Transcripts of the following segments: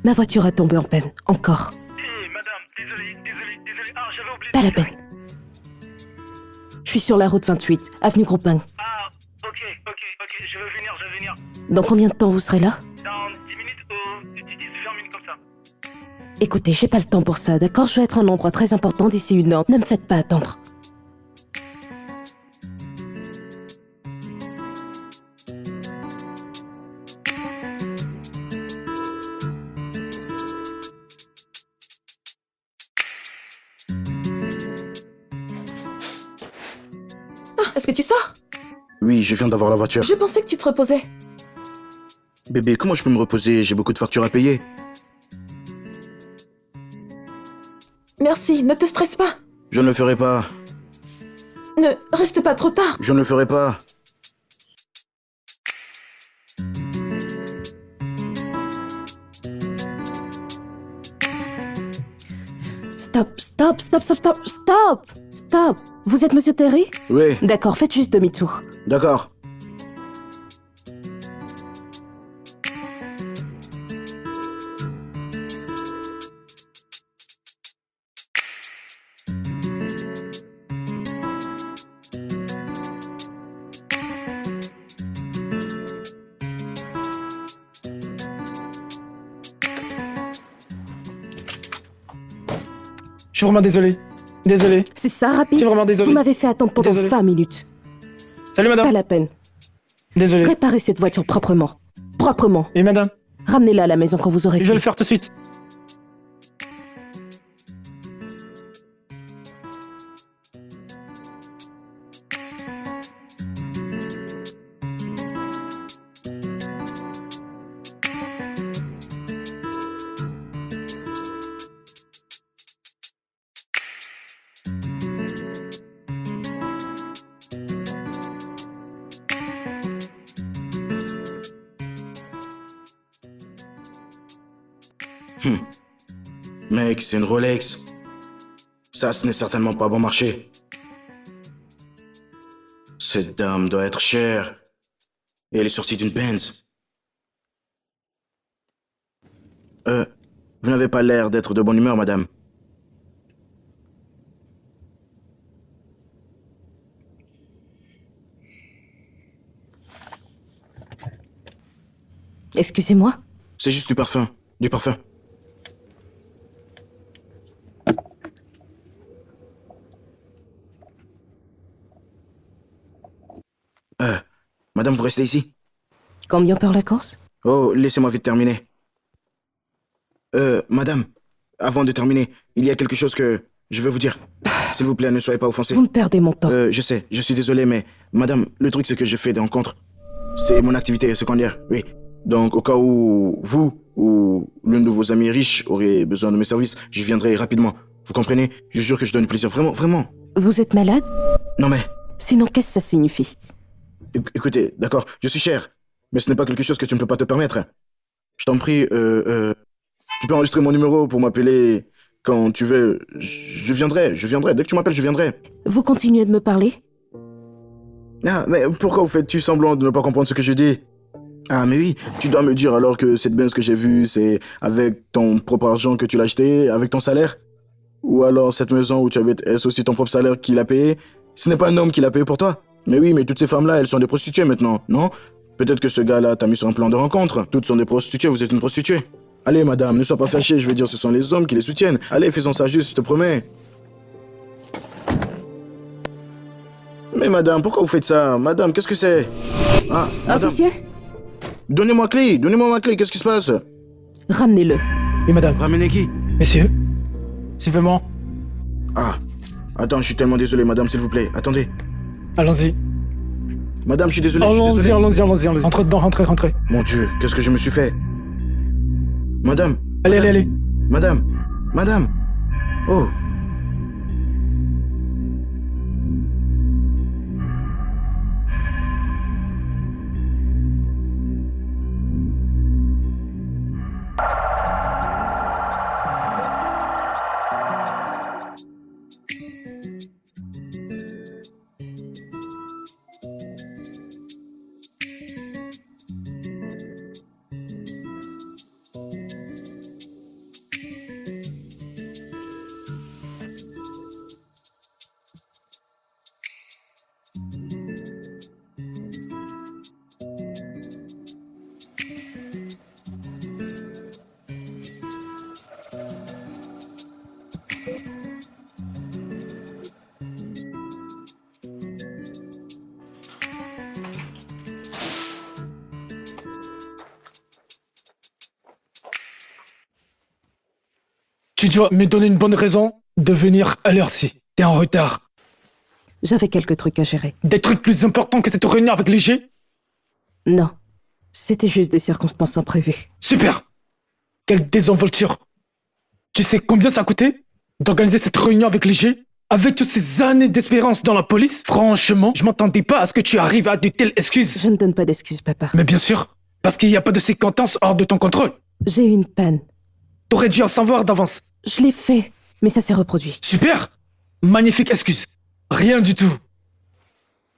Ma voiture a tombé en panne. Encore. Madame, désolé. Ah, j'avais oublié. Pas la peine. Je suis sur la route 28, avenue Groupin. Ah, ok, je vais venir. Dans combien de temps vous serez là? Dans 10 minutes ou 10-20 minutes comme ça. Écoutez, j'ai pas le temps pour ça, d'accord? Je vais être à un endroit très important d'ici 1 heure. Ne me faites pas attendre. Est-ce que tu sors? Oui, je viens d'avoir la voiture. Je pensais que tu te reposais. Bébé, comment je peux me reposer? J'ai beaucoup de factures à payer. Merci, ne te stresse pas. Je ne le ferai pas. Ne reste pas trop tard. Je ne le ferai pas. Stop. Vous êtes Monsieur Terry? Oui, D'accord, faites juste demi-tour. d'accord. Je suis vraiment désolé. C'est ça, rapide? Je suis vraiment désolé. Vous m'avez fait attendre pendant Désolé. 20 minutes. Salut madame. Pas la peine. Désolé. Réparez cette voiture proprement. Proprement. Et madame, Ramenez-la à la maison quand vous aurez je vais fini. le faire tout de suite. Mec, c'est une Rolex. Ça, ce n'est certainement pas bon marché. Cette dame doit être chère. Et elle est sortie d'une Benz. Vous n'avez pas l'air d'être de bonne humeur, madame. Excusez-moi. C'est juste du parfum. Du parfum. Madame, vous restez ici? Combien pour la course? Oh, laissez-moi vite terminer. Madame, avant de terminer, il y a quelque chose que je veux vous dire. S'il vous plaît, ne soyez pas offensée. Vous me perdez mon temps. Je sais, je suis désolé, mais madame, le truc c'est que je fais des rencontres. C'est mon activité secondaire, oui. Donc, au cas où vous ou l'un de vos amis riches aurait besoin de mes services, je viendrai rapidement. Vous comprenez? Je jure que je donne du plaisir, vraiment. Vous êtes malade? Non mais, Sinon, qu'est-ce que ça signifie? écoutez, d'accord, je suis cher, mais ce n'est pas quelque chose que tu ne peux pas te permettre. Je t'en prie, tu peux enregistrer mon numéro pour m'appeler quand tu veux. Je viendrai. Dès que tu m'appelles, je viendrai. Vous continuez de me parler? Ah, mais pourquoi vous faites-tu semblant de ne pas comprendre ce que je dis? Ah, mais oui, tu dois me dire alors que cette Benz que j'ai vue, c'est avec ton propre argent que tu l'as acheté, avec ton salaire? Ou alors cette maison où tu habites, est-ce aussi ton propre salaire qui l'a payé? Ce n'est pas un homme qui l'a payé pour toi? Mais oui, mais toutes ces femmes-là, elles sont des prostituées maintenant, non? Peut-être que ce gars-là t'a mis sur un plan de rencontre. Toutes sont des prostituées, vous êtes une prostituée. Allez, madame, ne sois pas fâchée, je veux dire, ce sont les hommes qui les soutiennent. Allez, faisons ça juste, je te promets. Mais madame, pourquoi vous faites ça? Madame, qu'est-ce que c'est? Ah, madame. Officier? Donnez-moi ma clé, qu'est-ce qui se passe? Ramenez-le. Oui madame. Ramenez qui? Messieurs, s'il vous plaît. Ah, attends, je suis tellement désolé, madame, s'il vous plaît, attendez. Allons-y. Madame, je suis désolé, je suis désolé. Allons-y. Rentrez dedans, rentrez. Mon Dieu, qu'est-ce que je me suis fait? Madame. Allez. Madame. Oh. Tu dois me donner une bonne raison de venir à l'heure-ci. T'es en retard. J'avais quelques trucs à gérer. Des trucs plus importants que cette réunion avec les G? Non, c'était juste des circonstances imprévues. Super! Quelle désinvolture! Tu sais combien ça a coûté d'organiser cette réunion avec les G? Avec toutes ces années d'expérience dans la police, franchement, je m'attendais pas à ce que tu arrives à de telles excuses. Je ne donne pas d'excuses, papa. Mais bien sûr, parce qu'il n'y a pas de séquence hors de ton contrôle. J'ai eu une panne. T'aurais dû en savoir d'avance. Je l'ai fait, mais ça s'est reproduit. Super! Magnifique excuse. Rien du tout.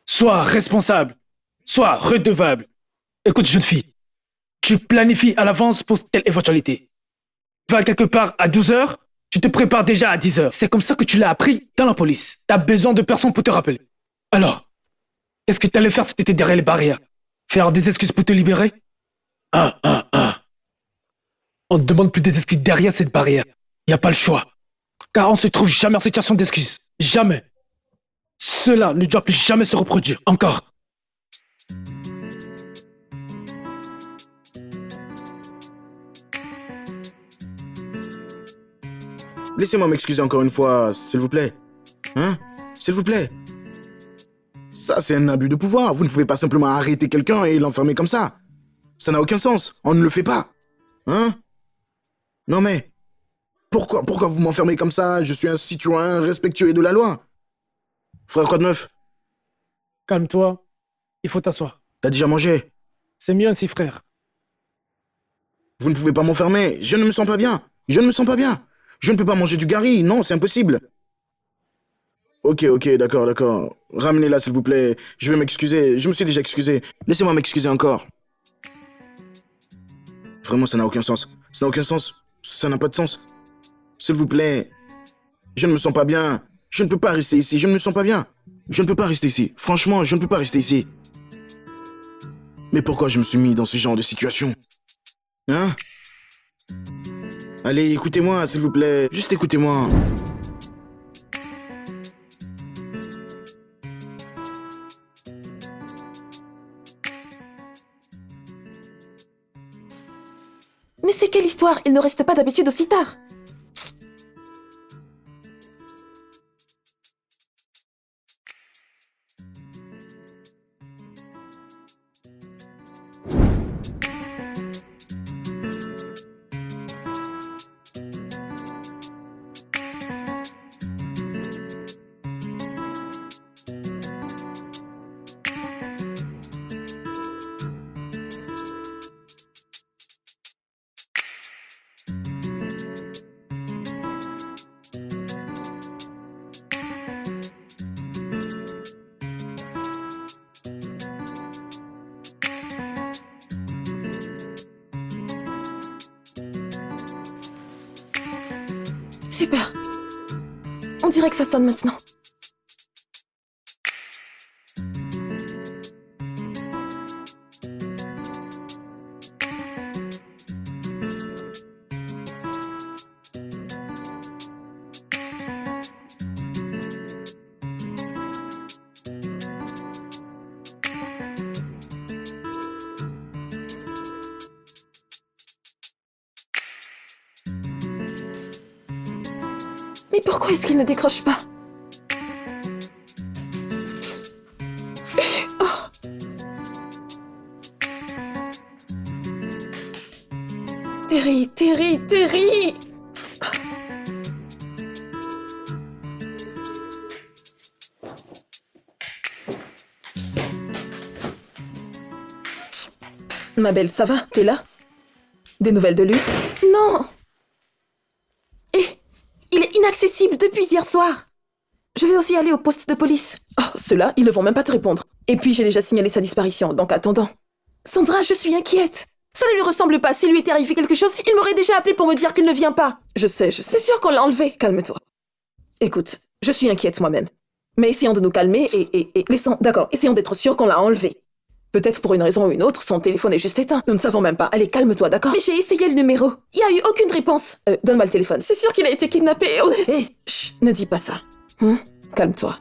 Sois responsable. Sois redevable. Écoute, jeune fille, tu planifies à l'avance pour telle éventualité. Va quelque part à 12h, tu te prépares déjà à 10h. C'est comme ça que tu l'as appris dans la police. T'as besoin de personne pour te rappeler. Alors, qu'est-ce que t'allais faire si t'étais derrière les barrières? Faire des excuses pour te libérer? On ne demande plus des excuses derrière cette barrière. Y a pas le choix. Car on se trouve jamais en situation d'excuse. Jamais. Cela ne doit plus jamais se reproduire. Encore. Laissez-moi m'excuser encore une fois, s'il vous plaît. Hein? S'il vous plaît. Ça, c'est un abus de pouvoir. Vous ne pouvez pas simplement arrêter quelqu'un et l'enfermer comme ça. Ça n'a aucun sens. On ne le fait pas. Hein? Non mais... Pourquoi vous m'enfermez comme ça? Je suis un citoyen respectueux de la loi. Frère, quoi de neuf? Calme-toi. Il faut t'asseoir. T'as déjà mangé? C'est mieux ainsi, frère. Vous ne pouvez pas m'enfermer. Je ne me sens pas bien. Je ne me sens pas bien. Je ne peux pas manger du gari. Non, c'est impossible. Ok, d'accord. Ramenez-la, s'il vous plaît. Je vais m'excuser. Je me suis déjà excusé. Laissez-moi m'excuser encore. Vraiment, ça n'a aucun sens. Ça n'a aucun sens. Ça n'a pas de sens. S'il vous plaît. Je ne me sens pas bien. Je ne peux pas rester ici. Je ne me sens pas bien. Je ne peux pas rester ici. Franchement, je ne peux pas rester ici. Mais pourquoi je me suis mis dans ce genre de situation? Hein? Allez, écoutez-moi, s'il vous plaît. Juste écoutez-moi. Mais c'est quelle histoire? Il ne reste pas d'habitude aussi tard. Super. On dirait que ça sonne maintenant. Mais pourquoi est-ce qu'il ne décroche pas? Terry! Ma belle, ça va? T'es là? Des nouvelles de lui? Non! Il est inaccessible depuis hier soir. Je vais aussi aller au poste de police. Oh, ceux-là, ils ne vont même pas te répondre. Et puis, j'ai déjà signalé sa disparition, donc attendons. Sandra, je suis inquiète. Ça ne lui ressemble pas. S'il lui était arrivé quelque chose, il m'aurait déjà appelé pour me dire qu'il ne vient pas. Je sais. C'est sûr qu'on l'a enlevé. Calme-toi. Écoute, je suis inquiète moi-même. Mais essayons de nous calmer et essayons d'être sûrs qu'on l'a enlevé. Peut-être pour une raison ou une autre, son téléphone est juste éteint. Nous ne savons même pas. Allez, calme-toi, d'accord? Mais j'ai essayé le numéro. Il n'y a eu aucune réponse. Donne-moi le téléphone. C'est sûr qu'il a été kidnappé. Hé, chut, ne dis pas ça. Calme-toi.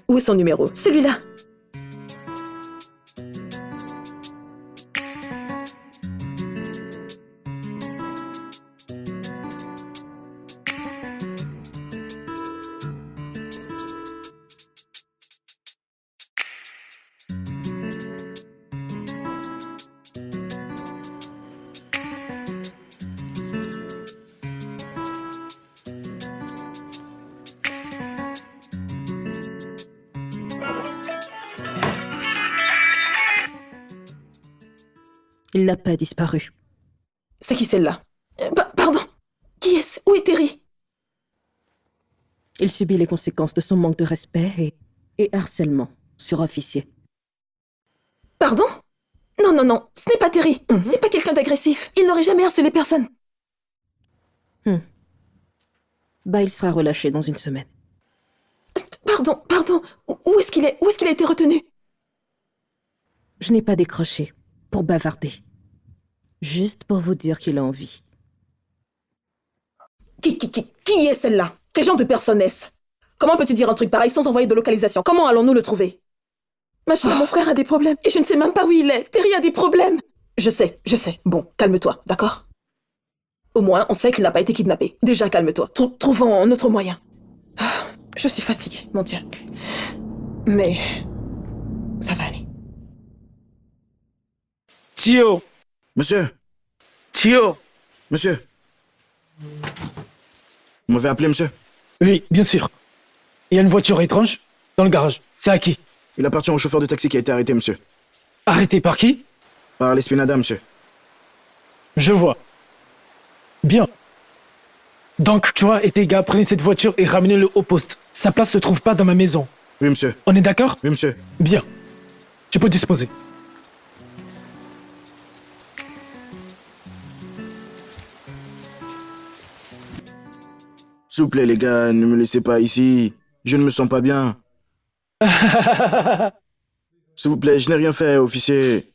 Où est son numéro? Celui-là. Il n'a pas disparu. C'est qui celle-là? Pardon. Qui est-ce? Où est Terry? Il subit les conséquences de son manque de respect et harcèlement sur officier. Pardon? Non, non, non, ce n'est pas Terry. C'est pas quelqu'un d'agressif. Il n'aurait jamais harcelé personne. Bah, il sera relâché dans une semaine. Pardon. Où est-ce qu'il est? Où est-ce qu'il a été retenu? Je n'ai pas décroché pour bavarder. Juste pour vous dire qu'il a envie. Qui est celle-là? Quel genre de personne est-ce? Comment peux-tu dire un truc pareil sans envoyer de localisation? Comment allons-nous le trouver? Ma chère, mon frère a des problèmes. Et je ne sais même pas où il est. Terry a des problèmes. Je sais. Bon, calme-toi, d'accord? Au moins, on sait qu'il n'a pas été kidnappé. Déjà, calme-toi. Trouvons un autre moyen. Je suis fatiguée, mon Dieu. Mais... ça va aller. Tio! Monsieur, Tio! monsieur. Vous m'avez appelé, monsieur? Oui, bien sûr. Il y a une voiture étrange dans le garage. C'est à qui? Il appartient au chauffeur de taxi qui a été arrêté, monsieur. Arrêté par qui? Par l'Espinada, monsieur. Je vois. Bien. Donc, toi et tes gars, prenez cette voiture et ramenez-le au poste. Sa place se trouve pas dans ma maison. Oui, monsieur. On est d'accord? Oui, monsieur. Bien. Tu peux disposer. S'il vous plaît, les gars, ne me laissez pas ici. Je ne me sens pas bien. S'il vous plaît, je n'ai rien fait, officier.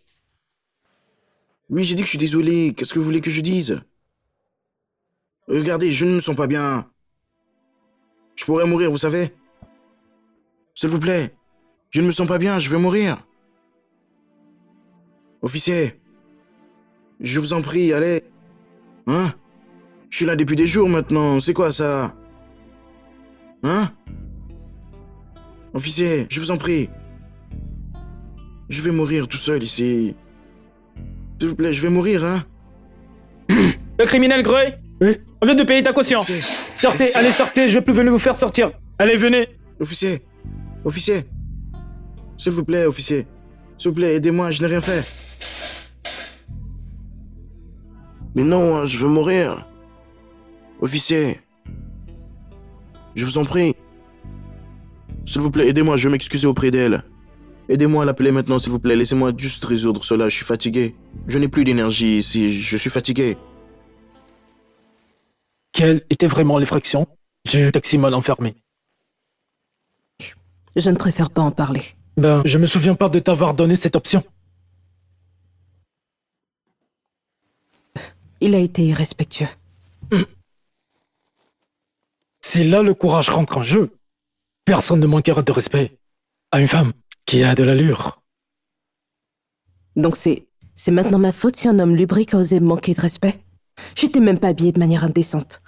Oui, j'ai dit que je suis désolé. Qu'est-ce que vous voulez que je dise? Regardez, je ne me sens pas bien. Je pourrais mourir, vous savez? S'il vous plaît, je ne me sens pas bien, je vais mourir. Officier, je vous en prie, allez. Hein? Je suis là depuis des jours maintenant, c'est quoi ça? Hein? Officier, je vous en prie. Je vais mourir tout seul ici. S'il vous plaît, je vais mourir, hein? Le criminel Grey? Oui. On vient de payer ta caution. Officier. Sortez, Officier. allez, sortez, je vais plus venir vous faire sortir. Allez, venez. Officier. Officier. S'il vous plaît, officier. S'il vous plaît, aidez-moi, je n'ai rien fait. Mais non, hein, je veux mourir. Officier. Je vous en prie. S'il vous plaît, aidez-moi, je vais m'excuser auprès d'elle. Aidez-moi à l'appeler maintenant, s'il vous plaît. Laissez-moi juste résoudre cela, je suis fatigué. Je n'ai plus d'énergie ici, je suis fatigué. Quelle était vraiment l'effraction du taximan enfermé? Je ne préfère pas en parler. Ben, je me souviens pas de t'avoir donné cette option. Il a été irrespectueux. Si là le courage rentre en jeu, personne ne manquera de respect à une femme qui a de l'allure. Donc c'est maintenant ma faute si un homme lubrique a osé me manquer de respect? J'étais même pas habillée de manière indécente.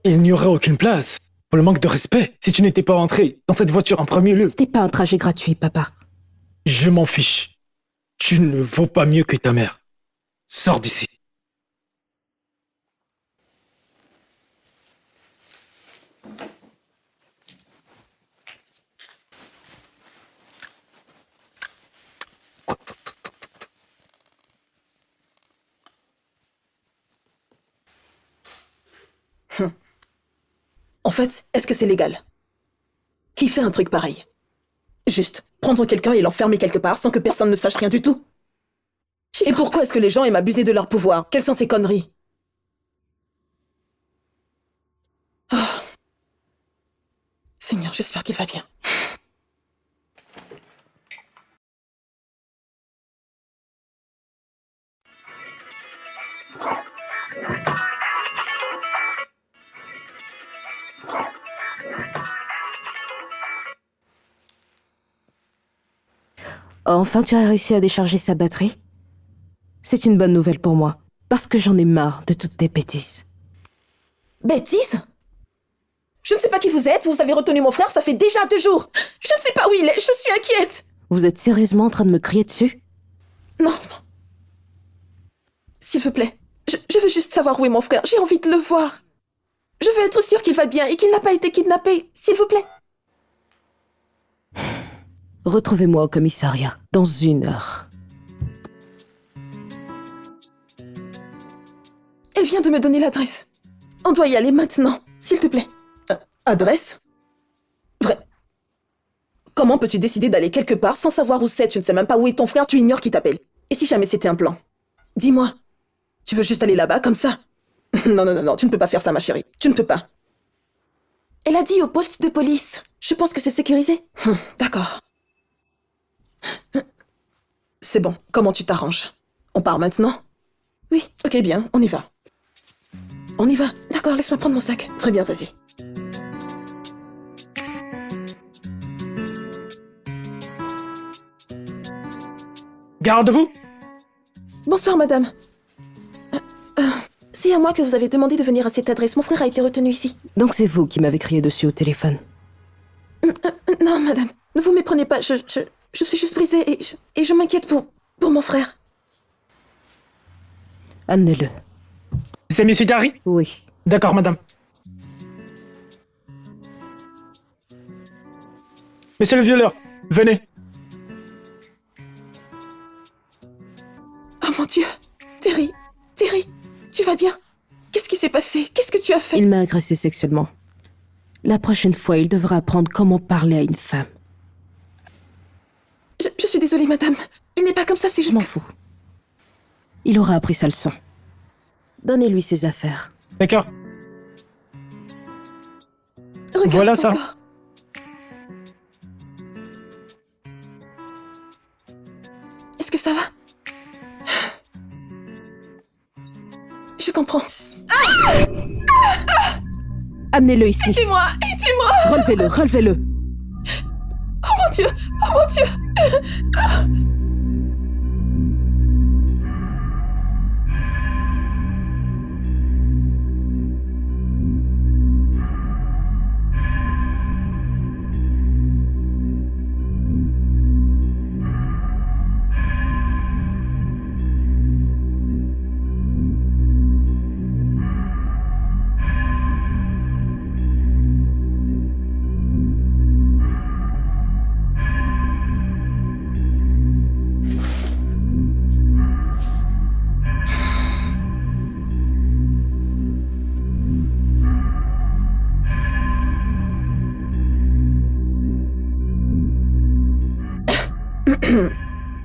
Il n'y aurait aucune place pour le manque de respect si tu n'étais pas entré dans cette voiture en premier lieu. C'était pas un trajet gratuit, papa. Je m'en fiche. Tu ne vaux pas mieux que ta mère. Sors d'ici. En fait, est-ce que c'est légal? Qui fait un truc pareil? Juste prendre quelqu'un et l'enfermer quelque part sans que personne ne sache rien du tout? Et pourquoi est-ce que les gens aiment abuser de leur pouvoir? Quelles sont ces conneries? Oh. Seigneur, j'espère qu'il va bien. Enfin, tu as réussi à décharger sa batterie? C'est une bonne nouvelle pour moi, parce que j'en ai marre de toutes tes bêtises. Bêtises? Je ne sais pas qui vous êtes, vous avez retenu mon frère, ça fait déjà 2 jours. Je ne sais pas où il est, je suis inquiète. Vous êtes sérieusement en train de me crier dessus? Non, s'il vous plaît, je veux juste savoir où est mon frère, j'ai envie de le voir. Je veux être sûre qu'il va bien et qu'il n'a pas été kidnappé, s'il vous plaît. Retrouvez-moi au commissariat, dans 1 heure. Elle vient de me donner l'adresse. On doit y aller maintenant, s'il te plaît. Adresse? Vrai. Comment peux-tu décider d'aller quelque part sans savoir où c'est? Tu ne sais même pas où est ton frère, tu ignores qui t'appelle. Et si jamais c'était un plan? Dis-moi, tu veux juste aller là-bas comme ça? Non, non, non, non, tu ne peux pas faire ça, ma chérie. Tu ne peux pas. Elle a dit au poste de police. Je pense que c'est sécurisé. D'accord. C'est bon, comment tu t'arranges? On part maintenant? Oui, ok, bien, on y va. On y va. D'accord, laisse-moi prendre mon sac. Très bien, vas-y. Garde-vous. Bonsoir, madame. C'est à moi que vous avez demandé de venir à cette adresse. Mon frère a été retenu ici. Donc c'est vous qui m'avez crié dessus au téléphone. Non, madame. Ne vous méprenez pas. Je suis juste brisée et je m'inquiète pour mon frère. Amenez-le. C'est monsieur Gary? Oui. D'accord, madame. Monsieur le violeur, venez. Oh mon Dieu. Terry, tu vas bien? Qu'est-ce qui s'est passé? Qu'est-ce que tu as fait? Il m'a agressé sexuellement. La prochaine fois, il devra apprendre comment parler à une femme. Je suis désolée, madame. Il n'est pas comme ça, c'est Je juste m'en que... fous. Il aura appris sa leçon. Donnez-lui ses affaires. D'accord. Regarde Voilà son ça. corps. Est-ce que ça va? Je comprends. Amenez-le ici. Aidez-moi. Relevez-le. Oh mon Dieu.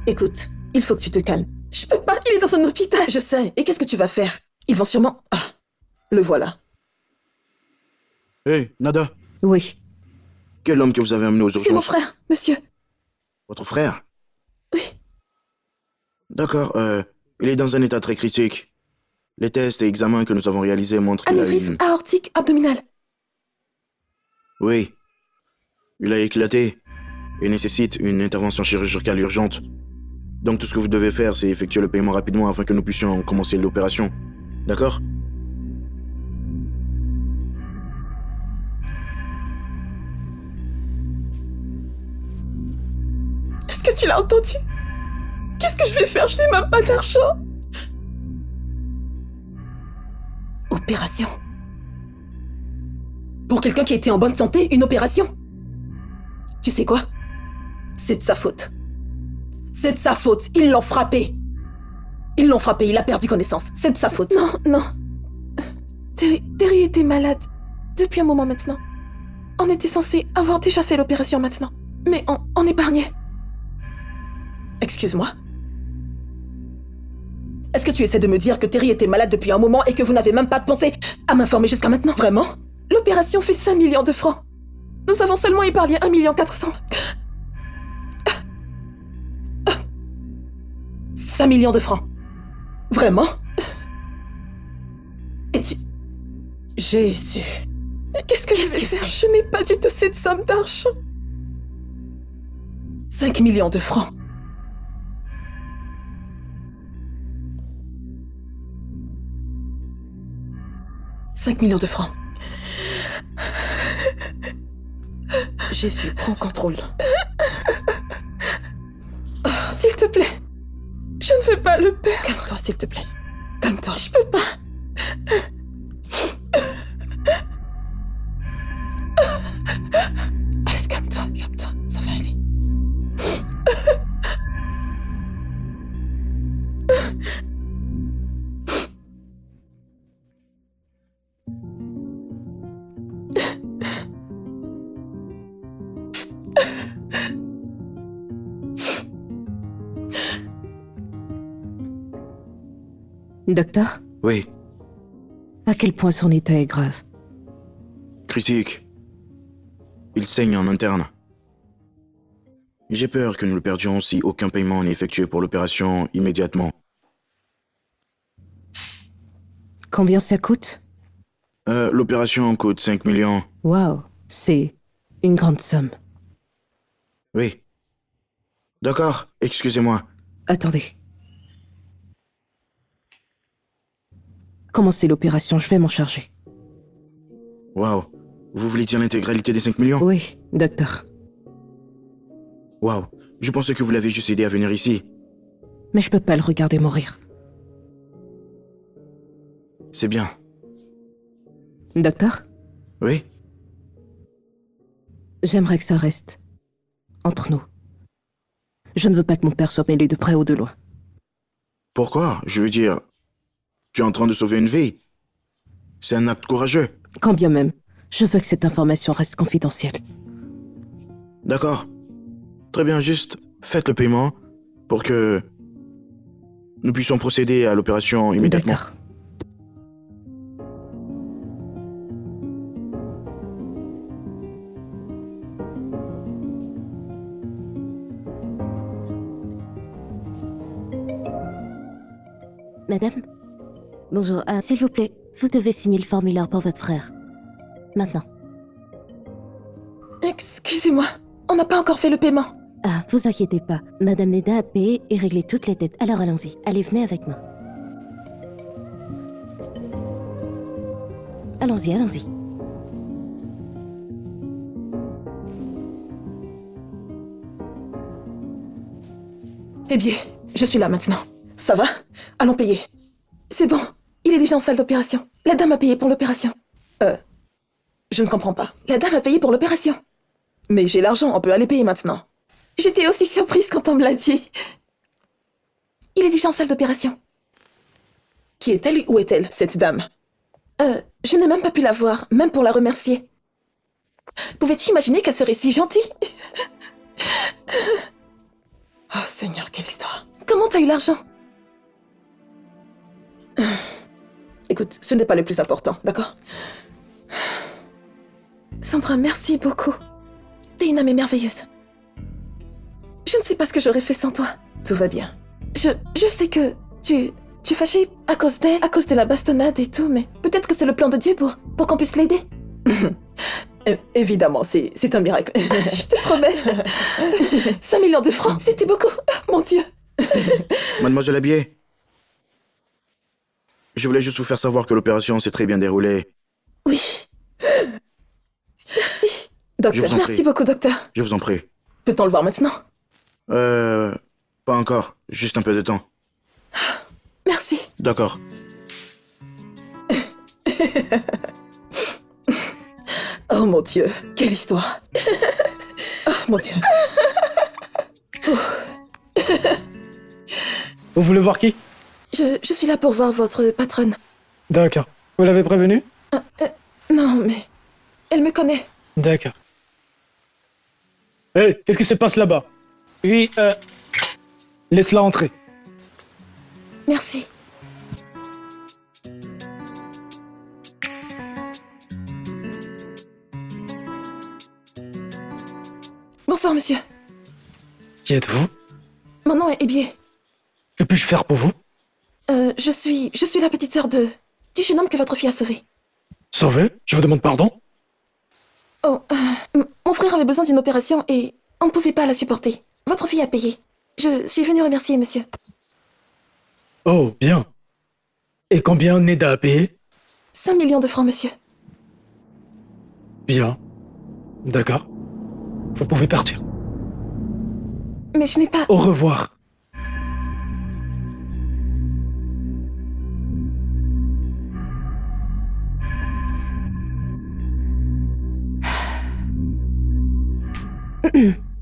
Écoute, il faut que tu te calmes. Je peux pas, il est dans un hôpital. Je sais, et qu'est-ce que tu vas faire? Ils vont sûrement... Ah, le voilà. Hé, Nada, Oui. quel homme que vous avez amené aux urgences? C'est mon frère, monsieur. Votre frère? Oui. D'accord, il est dans un état très critique. Les tests et examens que nous avons réalisés montrent qu'il a Anévrisme une... aortique abdominal. Oui. Il a éclaté et nécessite une intervention chirurgicale urgente. Donc tout ce que vous devez faire, c'est effectuer le paiement rapidement afin que nous puissions commencer l'opération. D'accord? Est-ce que tu l'as entendu? Qu'est-ce que je vais faire? Je n'ai même pas d'argent. Opération. Pour quelqu'un qui était en bonne santé, une opération? Tu sais quoi? C'est de sa faute. C'est de sa faute. Ils l'ont frappé. Il a perdu connaissance. C'est de sa faute. Non. Terry était malade. Depuis un moment maintenant. On était censé avoir déjà fait l'opération maintenant. Mais on épargnait. Excuse-moi. Est-ce que tu essaies de me dire que Terry était malade depuis un moment et que vous n'avez même pas pensé à m'informer jusqu'à maintenant? Vraiment? L'opération fait 5 millions de francs. Nous avons seulement épargné 1,4 million. 5 millions de francs. Vraiment? Et tu... Jésus. Qu'est-ce que je vais faire? Je n'ai pas du tout cette somme d'argent. 5 millions de francs. « 5 millions de francs. Jésus, prends contrôle. S'il te plaît. Je ne veux pas le perdre. Calme-toi, s'il te plaît. Calme-toi. Je peux pas. Allez, calme-toi. Ça va aller. Docteur, Oui, à quel point son état est grave? critique. Il saigne en interne. J'ai peur que nous le perdions si aucun paiement n'est effectué pour l'opération immédiatement. Combien ça coûte? L'opération coûte 5 millions. Waouh, c'est une grande somme. Oui. D'accord, excusez-moi. Attendez. Commencez l'opération, je vais m'en charger. Waouh. Vous voulez dire l'intégralité des 5 millions? Oui, docteur. Waouh. Je pensais que vous l'avez juste aidé à venir ici. Mais je peux pas le regarder mourir. C'est bien. Docteur, Oui? j'aimerais que ça reste entre nous. Je ne veux pas que mon père soit mêlé de près ou de loin. Pourquoi? Je veux dire, tu es en train de sauver une vie. C'est un acte courageux. Quand bien même, je veux que cette information reste confidentielle. D'accord. Très bien, juste faites le paiement pour que nous puissions procéder à l'opération immédiatement. D'accord. Madame? Bonjour, s'il vous plaît, vous devez signer le formulaire pour votre frère. Maintenant. Excusez-moi, on n'a pas encore fait le paiement. Ah, vous inquiétez pas. Madame Neda a payé et réglé toutes les dettes. Alors allons-y. Allez, venez avec moi. Allons-y, allons-y. Eh bien, je suis là maintenant. Ça va? Allons payer. C'est bon, il est déjà en salle d'opération. La dame a payé pour l'opération. Je ne comprends pas. La dame a payé pour l'opération. Mais j'ai l'argent, on peut aller payer maintenant. J'étais aussi surprise quand on me l'a dit. Il est déjà en salle d'opération. Qui est-elle et où est-elle, cette dame? Je n'ai même pas pu la voir, même pour la remercier. Pouvais-tu imaginer qu'elle serait si gentille? Oh Seigneur, quelle histoire. Comment t'as eu l'argent? Écoute, ce n'est pas le plus important, d'accord? Sandra, merci beaucoup. T'es une amie merveilleuse. Je ne sais pas ce que j'aurais fait sans toi. Tout va bien. Je sais que tu es fâché à cause d'elle, à cause de la bastonnade et tout, mais peut-être que c'est le plan de Dieu pour qu'on puisse l'aider. Évidemment, c'est un miracle. Je te promets. 5 millions de francs, c'était beaucoup. Mon Dieu. Mademoiselle Abier, je voulais juste vous faire savoir que l'opération s'est très bien déroulée. Oui. Merci. Docteur, vous en merci prie. beaucoup, docteur. Je vous en prie. Peut-on le voir maintenant? Pas encore. Juste un peu de temps. Merci. D'accord. Oh mon Dieu, quelle histoire. Oh mon Dieu. Vous voulez voir qui? Je suis là pour voir votre patronne. D'accord. Vous l'avez prévenu? Non, mais elle me connaît. D'accord. Hé, qu'est-ce qui se passe là-bas? Oui, laisse-la entrer. Merci. Bonsoir, monsieur. Qui êtes-vous? Mon nom est Ebier. Que puis-je faire pour vous? Je suis la petite sœur du jeune homme que votre fille a sauvé. Sauvé? Je vous demande pardon? Oh, mon frère avait besoin d'une opération et on ne pouvait pas la supporter. Votre fille a payé. Je suis venue remercier monsieur. Oh, bien. Et combien Neda a payé? 5 millions de francs, monsieur. Bien. D'accord. Vous pouvez partir. Mais je n'ai pas... Au revoir.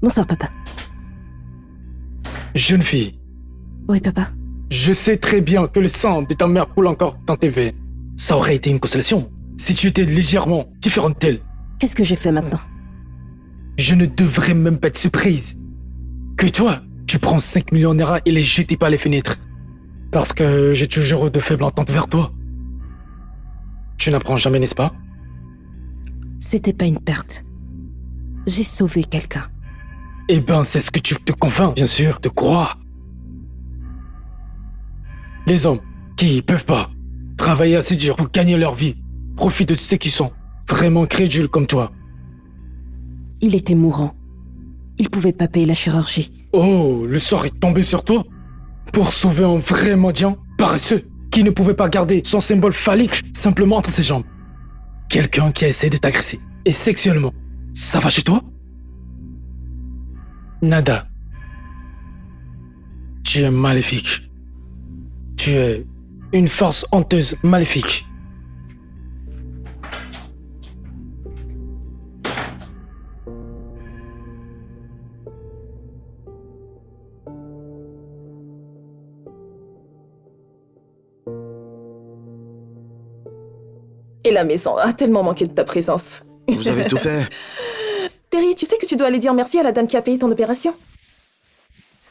Bonsoir, papa. Jeune fille, Oui, papa. je sais très bien que le sang de ta mère coule encore dans tes veines. Ça aurait été une consolation si tu étais légèrement différente d'elle. Qu'est-ce que j'ai fait maintenant? Je ne devrais même pas être surprise. Que toi, tu prends 5 millions d'euros et les jeter par les fenêtres. Parce que j'ai toujours de faibles ententes vers toi. Tu n'apprends jamais, n'est-ce pas? C'était pas une perte. J'ai sauvé quelqu'un. Eh ben, c'est ce que tu te convaincs, bien sûr, de croire. Les hommes qui peuvent pas travailler assez dur pour gagner leur vie profitent de ceux qui sont vraiment crédules comme toi. Il était mourant. Il pouvait pas payer la chirurgie. Oh, le sort est tombé sur toi? Pour sauver un vrai mendiant paresseux qui ne pouvait pas garder son symbole phallique simplement entre ses jambes. Quelqu'un qui a essayé de t'agresser. Et sexuellement. Ça va chez toi? Nada. Tu es maléfique. Tu es une force honteuse maléfique. Et la maison a tellement manqué de ta présence. Vous avez tout fait. Terry, tu sais que tu dois aller dire merci à la dame qui a payé ton opération?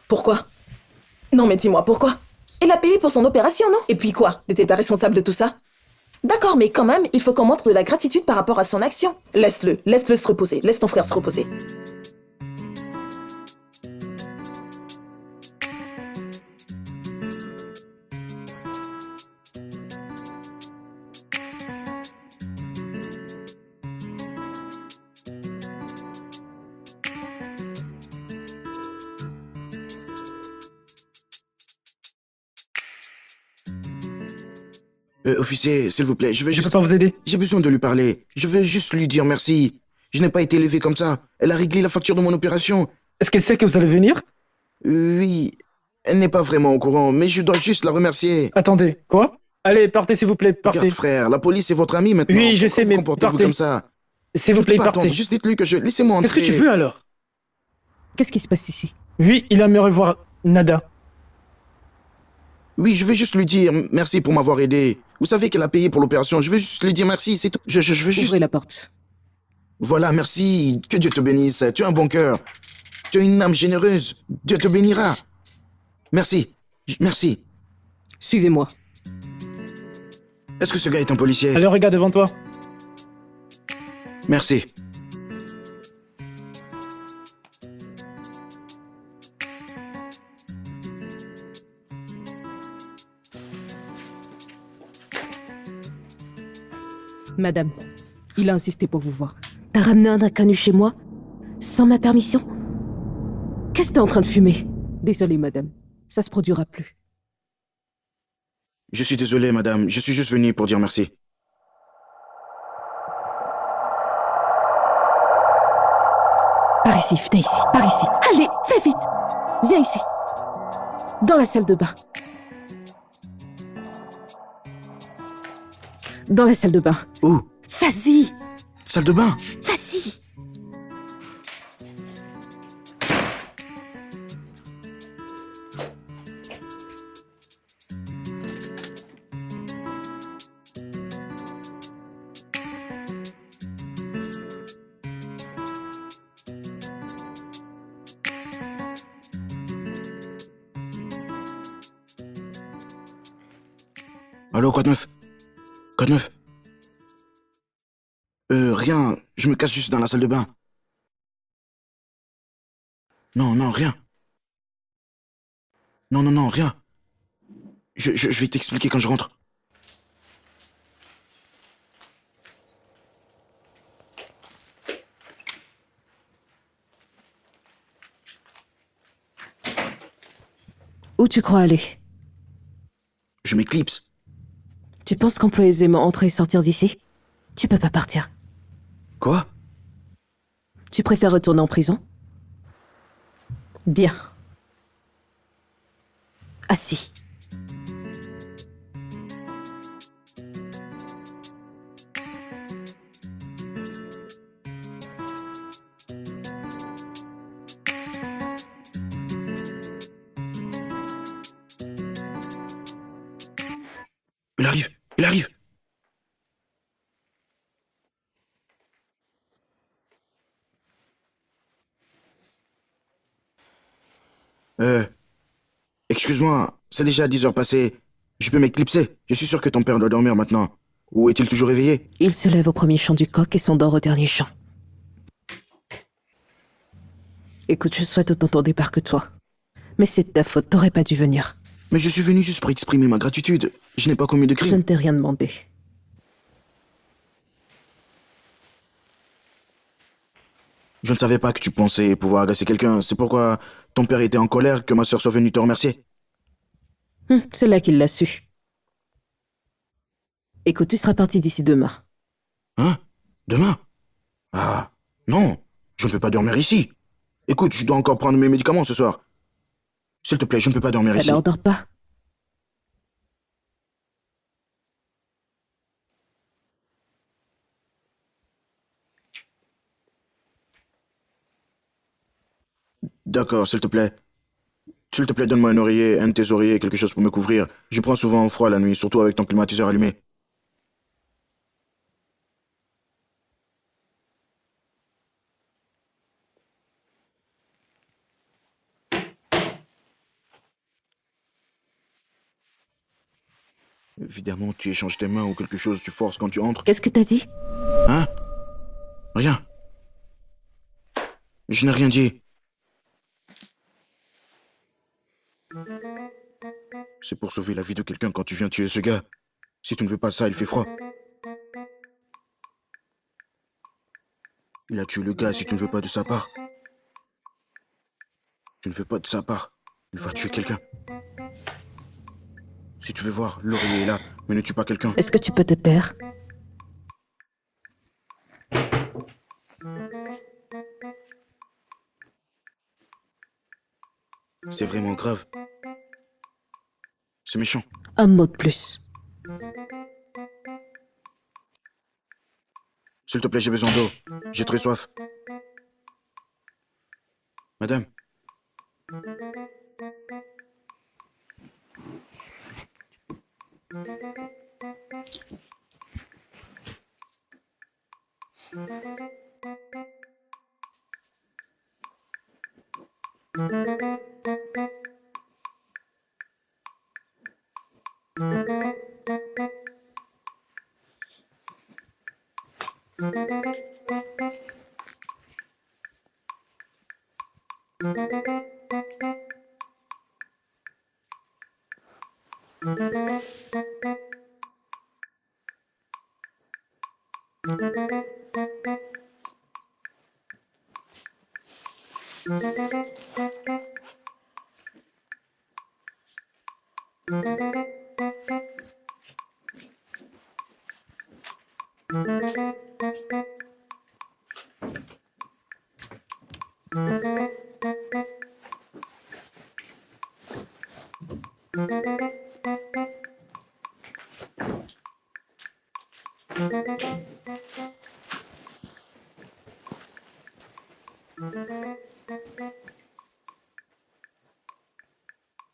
Pourquoi? Non mais dis-moi, pourquoi? Elle a payé pour son opération, non? Et puis quoi? N'était pas responsable de tout ça? D'accord, mais quand même, il faut qu'on montre de la gratitude par rapport à son action. Laisse-le se reposer, laisse ton frère se reposer. Officier, s'il vous plaît, Je peux pas vous aider? J'ai besoin de lui parler. Je veux juste lui dire merci. Je n'ai pas été élevé comme ça. Elle a réglé la facture de mon opération. Est-ce qu'elle sait que vous allez venir? Oui, elle n'est pas vraiment au courant, mais je dois juste la remercier. Attendez, quoi? Allez, partez s'il vous plaît, partez. Regarde, frère, la police est votre ami maintenant. Oui, je Pourquoi sais, vous mais comportez-vous partez. comme ça? S'il Je vous peux plaît, pas partez. attendre. Juste dites-lui que laissez-moi entrer. Qu'est-ce que tu veux alors? Qu'est-ce qui se passe ici? Oui, il aimerait voir Nada. Oui, je vais juste lui dire merci pour m'avoir aidé. Vous savez qu'elle a payé pour l'opération. Je vais juste lui dire merci, c'est tout. Je veux juste... Ouvrez la porte. Voilà, merci. Que Dieu te bénisse. Tu as un bon cœur. Tu as une âme généreuse. Dieu te bénira. Merci. Merci. Suivez-moi. Est-ce que ce gars est un policier? Allez, regarde devant toi. Merci. Madame, il a insisté pour vous voir. T'as ramené un inconnu chez moi? Sans ma permission? Qu'est-ce que t'es en train de fumer? Désolée, madame. Ça se produira plus. Je suis désolé, madame. Je suis juste venu pour dire merci. Par ici, viens ici, par ici. Allez, fais vite. Viens ici. Dans la salle de bain. Dans la salle de bain. Où? Vas-y, Salle de bain? vas-y. Allô, quoi de neuf? Quoi de neuf? Rien. Je me cache juste dans la salle de bain. Non, non, rien. Non, non, non, rien. Je vais t'expliquer quand je rentre. Où tu crois aller? Je m'éclipse. Tu penses qu'on peut aisément entrer et sortir d'ici? Tu peux pas partir. Quoi? Tu préfères retourner en prison? Bien. Assis. Il arrive, il arrive. Excuse-moi, C'est déjà 10 heures passées. Je peux m'éclipser. Je suis sûr que ton père doit dormir maintenant. Ou est-il toujours éveillé? Il se lève au premier chant du coq et s'endort au dernier chant. Écoute, je souhaite autant ton départ que toi. Mais c'est de ta faute, t'aurais pas dû venir. Mais je suis venu juste pour exprimer ma gratitude. Je n'ai pas commis de Je crime. ne t'ai rien demandé. Je ne savais pas que tu pensais pouvoir agacer quelqu'un. C'est pourquoi ton père était en colère que ma sœur soit venue te remercier. C'est là qu'il l'a su. Écoute, tu seras parti d'ici demain. Hein? Demain? Ah, non. Je ne peux pas dormir ici. Écoute, je dois encore prendre mes médicaments ce soir. S'il te plaît, je ne peux pas dormir ici. Alors, dors pas. D'accord, s'il te plaît. S'il te plaît, donne-moi un oreiller, un de tes oreillers, quelque chose pour me couvrir. Je prends souvent froid la nuit, surtout avec ton climatiseur allumé. Évidemment, tu échanges tes mains ou quelque chose, tu forces quand tu entres. Qu'est-ce que t'as dit? Hein? Rien. Je n'ai rien dit. C'est pour sauver la vie de quelqu'un quand tu viens tuer ce gars. Si tu ne veux pas ça, il fait froid. Il a tué le gars si tu ne veux pas de sa part. Tu ne veux pas de sa part. Il va tuer quelqu'un. Si tu veux voir, l'oreiller est là, mais ne tue pas quelqu'un. Est-ce que tu peux te taire? C'est vraiment grave. C'est méchant. Un mot de plus. S'il te plaît, j'ai besoin d'eau. J'ai très soif. Madame.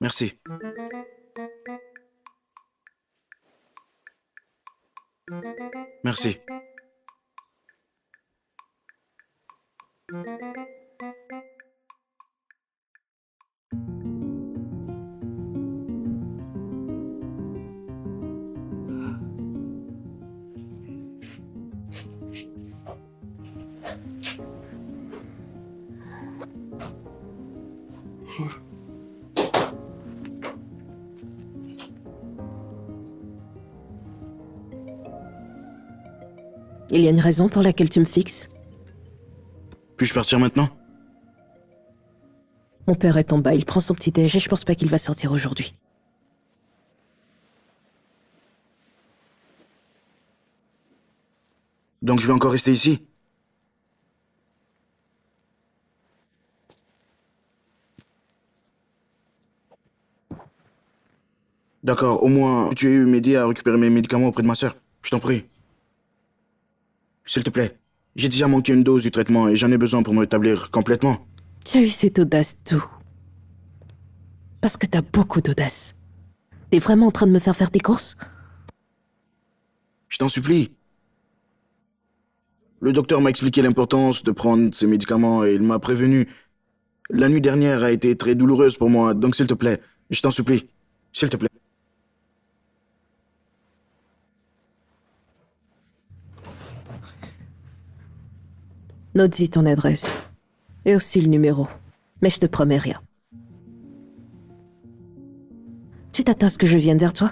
Merci. Merci. Il y a une raison pour laquelle tu me fixes? Puis-je partir maintenant? Mon père est en bas, il prend son petit déj et je pense pas qu'il va sortir aujourd'hui. Donc je vais encore rester ici? D'accord, au moins tu as m'aider à récupérer mes médicaments auprès de ma sœur. Je t'en prie. S'il te plaît. J'ai déjà manqué une dose du traitement et j'en ai besoin pour me rétablir complètement. Tu as eu cette audace d'où? Parce que t'as beaucoup d'audace. T'es vraiment en train de me faire des courses? Je t'en supplie. Le docteur m'a expliqué l'importance de prendre ces médicaments et il m'a prévenu. La nuit dernière a été très douloureuse pour moi, donc s'il te plaît, je t'en supplie. S'il te plaît. Note-y ton adresse. Et aussi le numéro. Mais je te promets rien. Tu t'attends à ce que je vienne vers toi?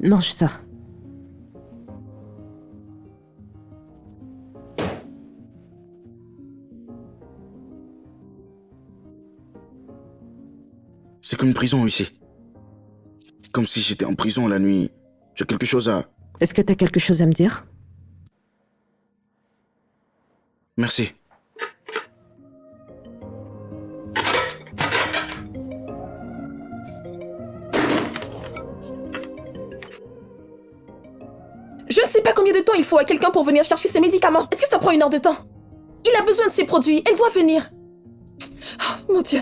Mange ça. C'est comme une prison ici. Comme si j'étais en prison la nuit. Tu as quelque chose à... Est-ce que t'as quelque chose à me dire? Merci. Je ne sais pas combien de temps il faut à quelqu'un pour venir chercher ses médicaments. Est-ce que ça prend 1 heure de temps? Il a besoin de ses produits. Elle doit venir. Oh, mon Dieu.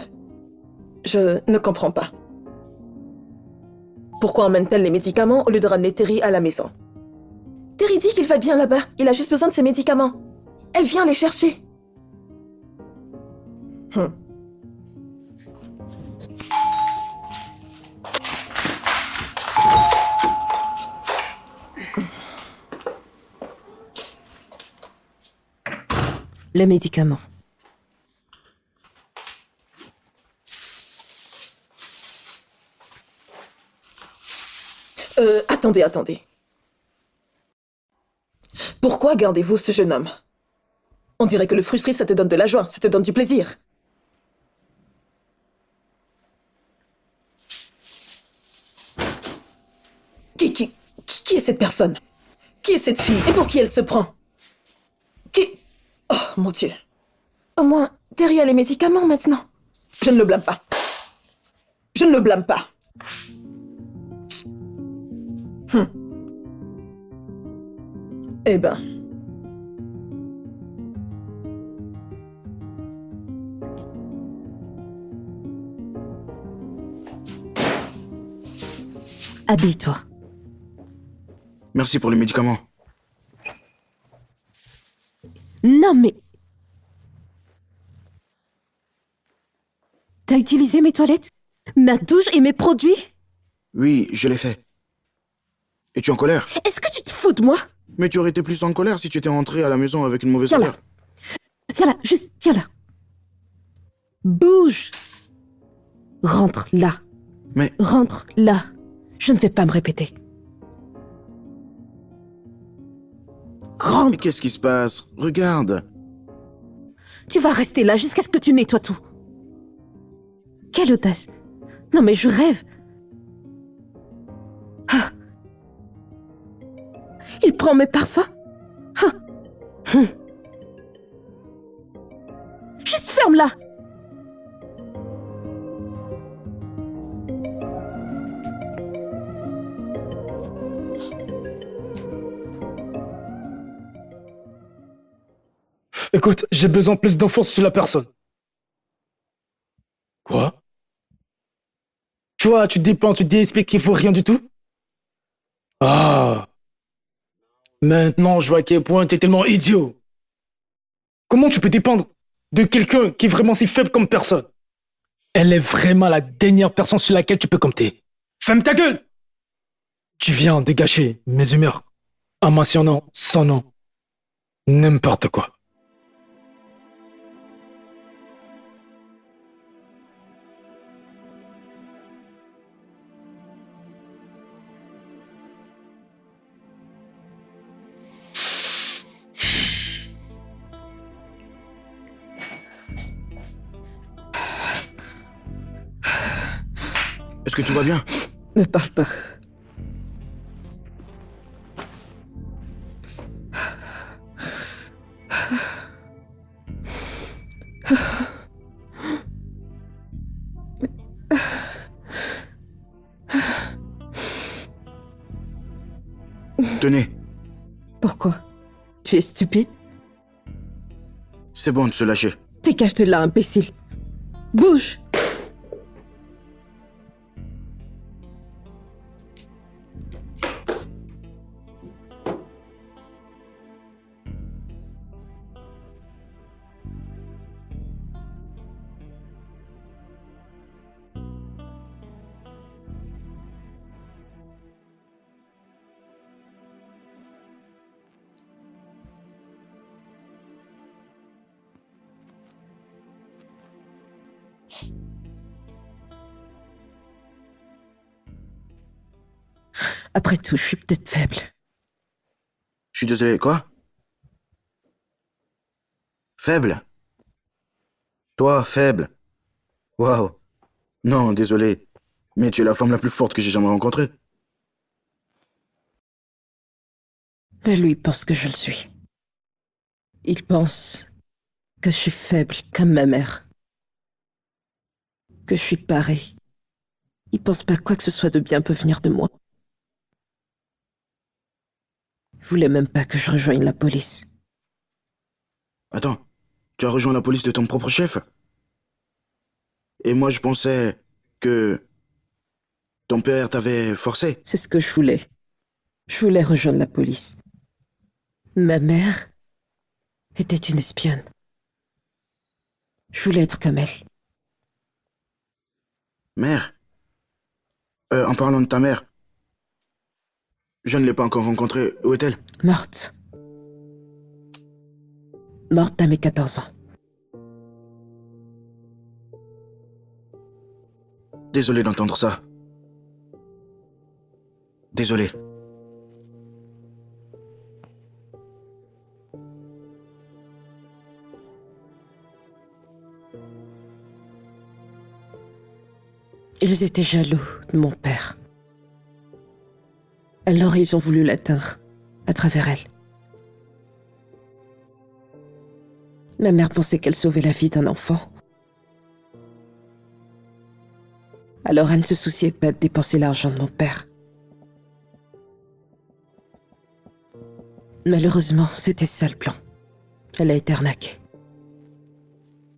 Je ne comprends pas. Pourquoi emmène-t-elle les médicaments au lieu de ramener Terry à la maison? Terry dit qu'il va bien là-bas. Il a juste besoin de ses médicaments. Elle vient les chercher. Les médicaments. Attendez. Pourquoi gardez-vous ce jeune homme? On dirait que le frustrer, ça te donne de la joie, ça te donne du plaisir. Qui est cette personne? Qui est cette fille? Et pour qui elle se prend? Oh, mon Dieu. Au moins, Terry a les médicaments maintenant. Je ne le blâme pas. Je ne le blâme pas. Eh ben... Habille-toi. Merci pour les médicaments. Non, mais... T'as utilisé mes toilettes? Ma douche et mes produits? Oui, je l'ai fait. Es-tu en colère? Est-ce que tu te fous de moi? Mais tu aurais été plus en colère si tu étais rentré à la maison avec une mauvaise Viens là. odeur. Viens là, juste, viens là. Bouge. Rentre là. Mais... Rentre là. Je ne vais pas me répéter. Mais Rentre. qu'est-ce qui se passe? Regarde. Tu vas rester là jusqu'à ce que tu nettoies tout. Quelle audace. Non mais je rêve. Ah. Il prend mes parfums. Ah. Juste ferme-la. Écoute, j'ai besoin plus d'infos sur la personne. Quoi? Tu vois, tu déplans, tu expliques qu'il faut rien du tout? Ah. Maintenant, je vois à quel point tu es tellement idiot. Comment tu peux dépendre de quelqu'un qui est vraiment si faible comme personne? Elle est vraiment la dernière personne sur laquelle tu peux compter. Ferme ta gueule! Tu viens de gâcher mes humeurs en mentionnant son nom. N'importe quoi. Est-ce que tout va bien? Ne parle pas. Tenez, Pourquoi? Tu es stupide? c'est bon de se lâcher. Dégage de là, imbécile! Bouge! Après tout, je suis peut-être faible. Je suis désolé, quoi? Faible? Toi, faible? Waouh. Non, désolé. Mais tu es la femme la plus forte que j'ai jamais rencontrée. Mais lui pense que je le suis. Il pense que je suis faible comme ma mère. Que je suis pareil. Il pense pas quoi que ce soit de bien peut venir de moi. Il voulait même pas que je rejoigne la police. Attends, tu as rejoint la police de ton propre chef? Et moi, je pensais que ton père t'avait forcé. C'est ce que je voulais. Je voulais rejoindre la police. Ma mère était une espionne. Je voulais être comme elle. Mère? En parlant de ta mère, je ne l'ai pas encore rencontrée. Où est-elle? Morte. Morte à mes 14 ans. Désolé d'entendre ça. Désolé. Ils étaient jaloux de mon père. Alors ils ont voulu l'atteindre à travers elle. Ma mère pensait qu'elle sauvait la vie d'un enfant. Alors elle ne se souciait pas de dépenser l'argent de mon père. Malheureusement, c'était ça le plan. Elle a été arnaquée.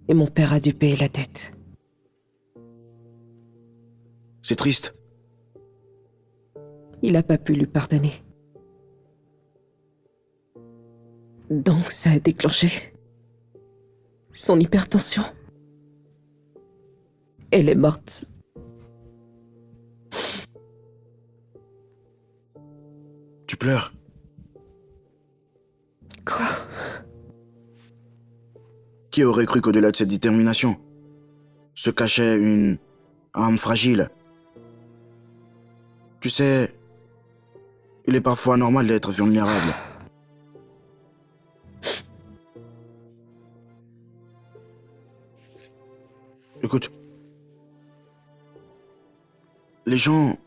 Et mon père a dû payer la dette. C'est triste. Il n'a pas pu lui pardonner. Donc ça a déclenché son hypertension. Elle est morte. Tu pleures. Quoi? Qui aurait cru qu'au-delà de cette détermination se cachait une âme fragile? Tu sais, il est parfois normal d'être vulnérable. Écoute, les gens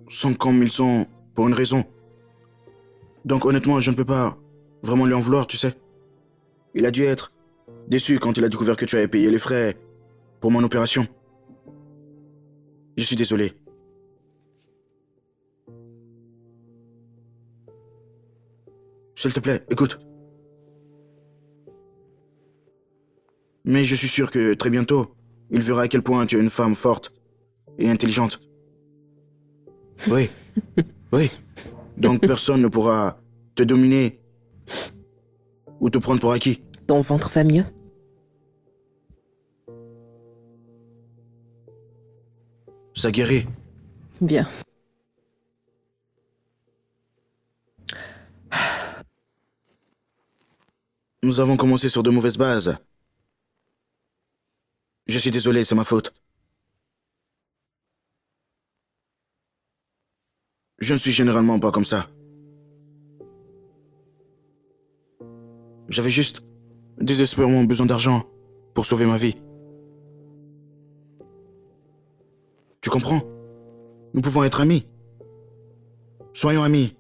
sont comme ils sont pour une raison. Donc honnêtement, je ne peux pas vraiment lui en vouloir, tu sais. Il a dû être déçu quand il a découvert que tu avais payé les frais pour mon opération. Je suis désolé. S'il te plaît, écoute. Mais je suis sûr que très bientôt, il verra à quel point tu es une femme forte et intelligente. Oui, oui. Donc personne ne pourra te dominer ou te prendre pour acquis. Ton ventre va mieux? Ça guérit. Bien. Nous avons commencé sur de mauvaises bases. Je suis désolé, c'est ma faute. Je ne suis généralement pas comme ça. J'avais juste désespérément besoin d'argent pour sauver ma vie. Tu comprends? Nous pouvons être amis. Soyons amis.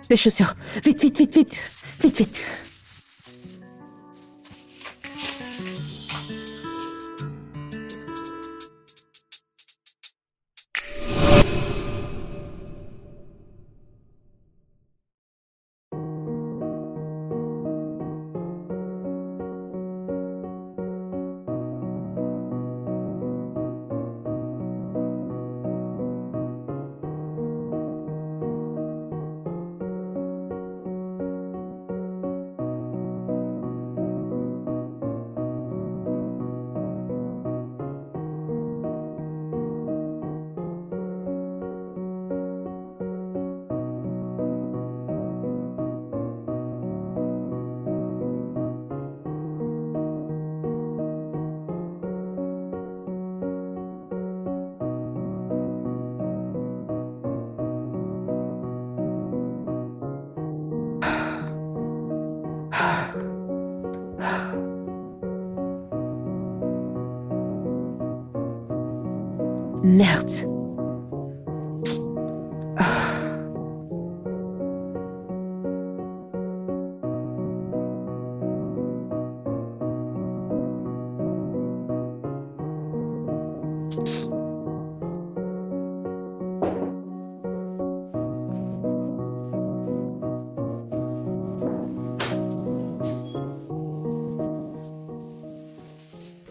Tes chaussures. Vite, vite, vite, vite. Vite, vite. Merde.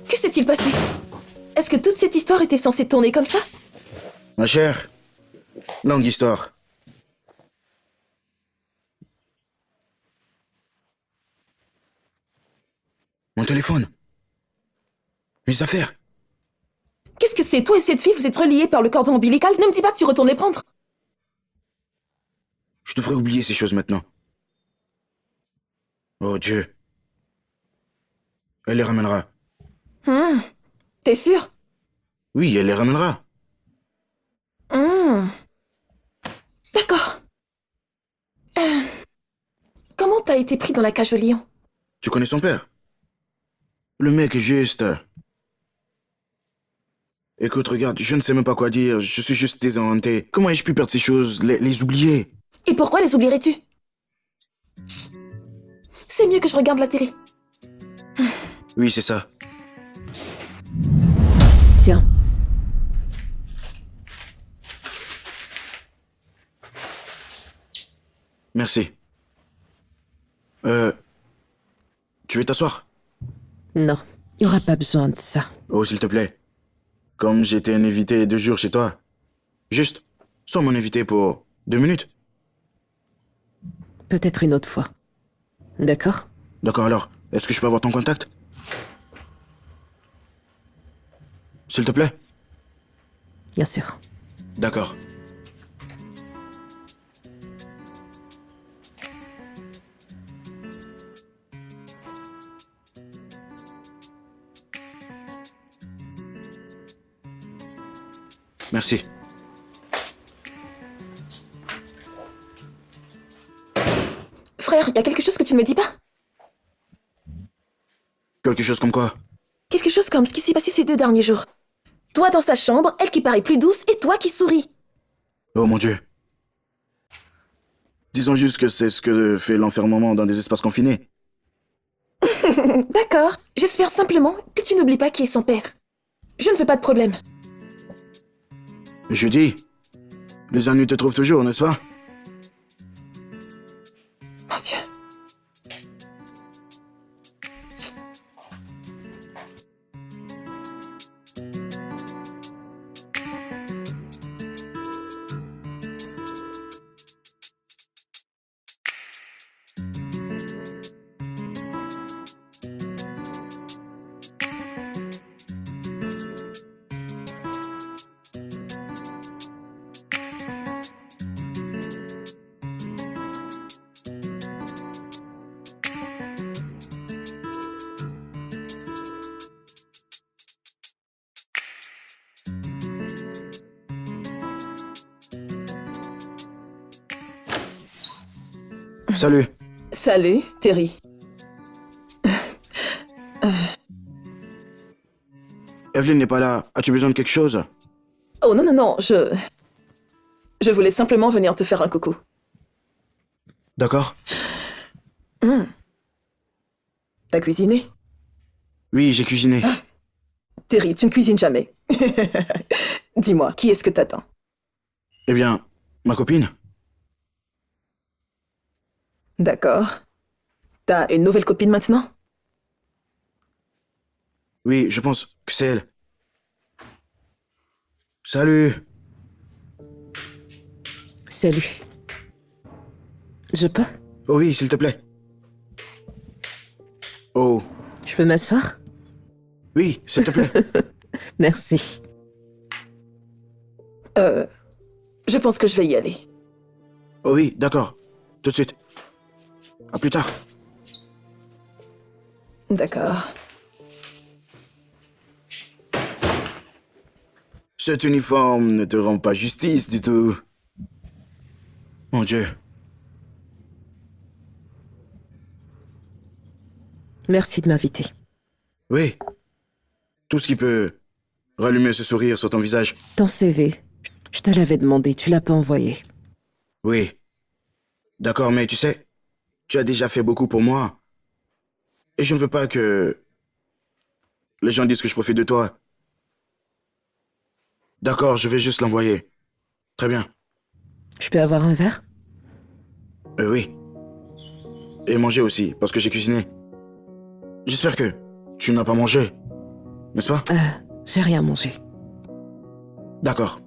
Que s'est-il passé? Est-ce que toute cette histoire était censée tourner comme ça? Ma chère, longue histoire. Mon téléphone. Mes affaires. Qu'est-ce que c'est? Toi et cette fille, vous êtes reliés par le cordon ombilical? Ne me dis pas que tu retournes les prendre. Je devrais oublier ces choses maintenant. Oh Dieu. Elle les ramènera. T'es sûr? Oui, elle les ramènera. D'accord. Comment t'as été pris dans la cage au lion? Tu connais son père? Le mec est juste... Écoute, regarde, je ne sais même pas quoi dire. Je suis juste désorienté. Comment ai-je pu perdre ces choses, les oublier? Et pourquoi les oublierais-tu? C'est mieux que je regarde la télé. Oui, c'est ça. Tiens. Merci. Tu veux t'asseoir? Non, il n'y aura pas besoin de ça. Oh, s'il te plaît. Comme j'étais un invité 2 jours chez toi. Juste, sois mon invité pour 2 minutes. Peut-être une autre fois. D'accord? D'accord, alors, est-ce que je peux avoir ton contact? S'il te plaît? Bien sûr. D'accord. Merci. Frère, y a quelque chose que tu ne me dis pas? Quelque chose comme quoi? Quelque chose comme ce qui s'est passé ces 2 derniers jours. Toi dans sa chambre, elle qui paraît plus douce, et toi qui souris. Oh mon Dieu. Disons juste que c'est ce que fait l'enfermement dans des espaces confinés. D'accord. J'espère simplement que tu n'oublies pas qui est son père. Je ne veux pas de problème. Je dis, les ennuis te trouvent toujours, n'est-ce pas? Mon Dieu. Salut. Salut, Terry. Evelyn n'est pas là. As-tu besoin de quelque chose? Oh non, non, non, je voulais simplement venir te faire un coucou. D'accord? T'as cuisiné? Oui, j'ai cuisiné. Terry, tu ne cuisines jamais. Dis-moi, qui est-ce que t'attends? Eh bien, ma copine? D'accord. T'as une nouvelle copine maintenant? Oui, je pense que c'est elle. Salut. Salut. Je peux? Oh oui, s'il te plaît. Oh, Je peux m'asseoir? oui, s'il te plaît. Merci. Je pense que je vais y aller. Oh oui, d'accord. Tout de suite. À plus tard. D'accord. Cet uniforme ne te rend pas justice du tout. Mon Dieu. Merci de m'inviter. Oui. Tout ce qui peut rallumer ce sourire sur ton visage. Ton CV, je te l'avais demandé, tu l'as pas envoyé. Oui. D'accord, mais tu sais, tu as déjà fait beaucoup pour moi. Et je ne veux pas que les gens disent que je profite de toi. D'accord, je vais juste l'envoyer. Très bien. Je peux avoir un verre? Oui. Et manger aussi, parce que j'ai cuisiné. J'espère que tu n'as pas mangé, n'est-ce pas? J'ai rien mangé. D'accord.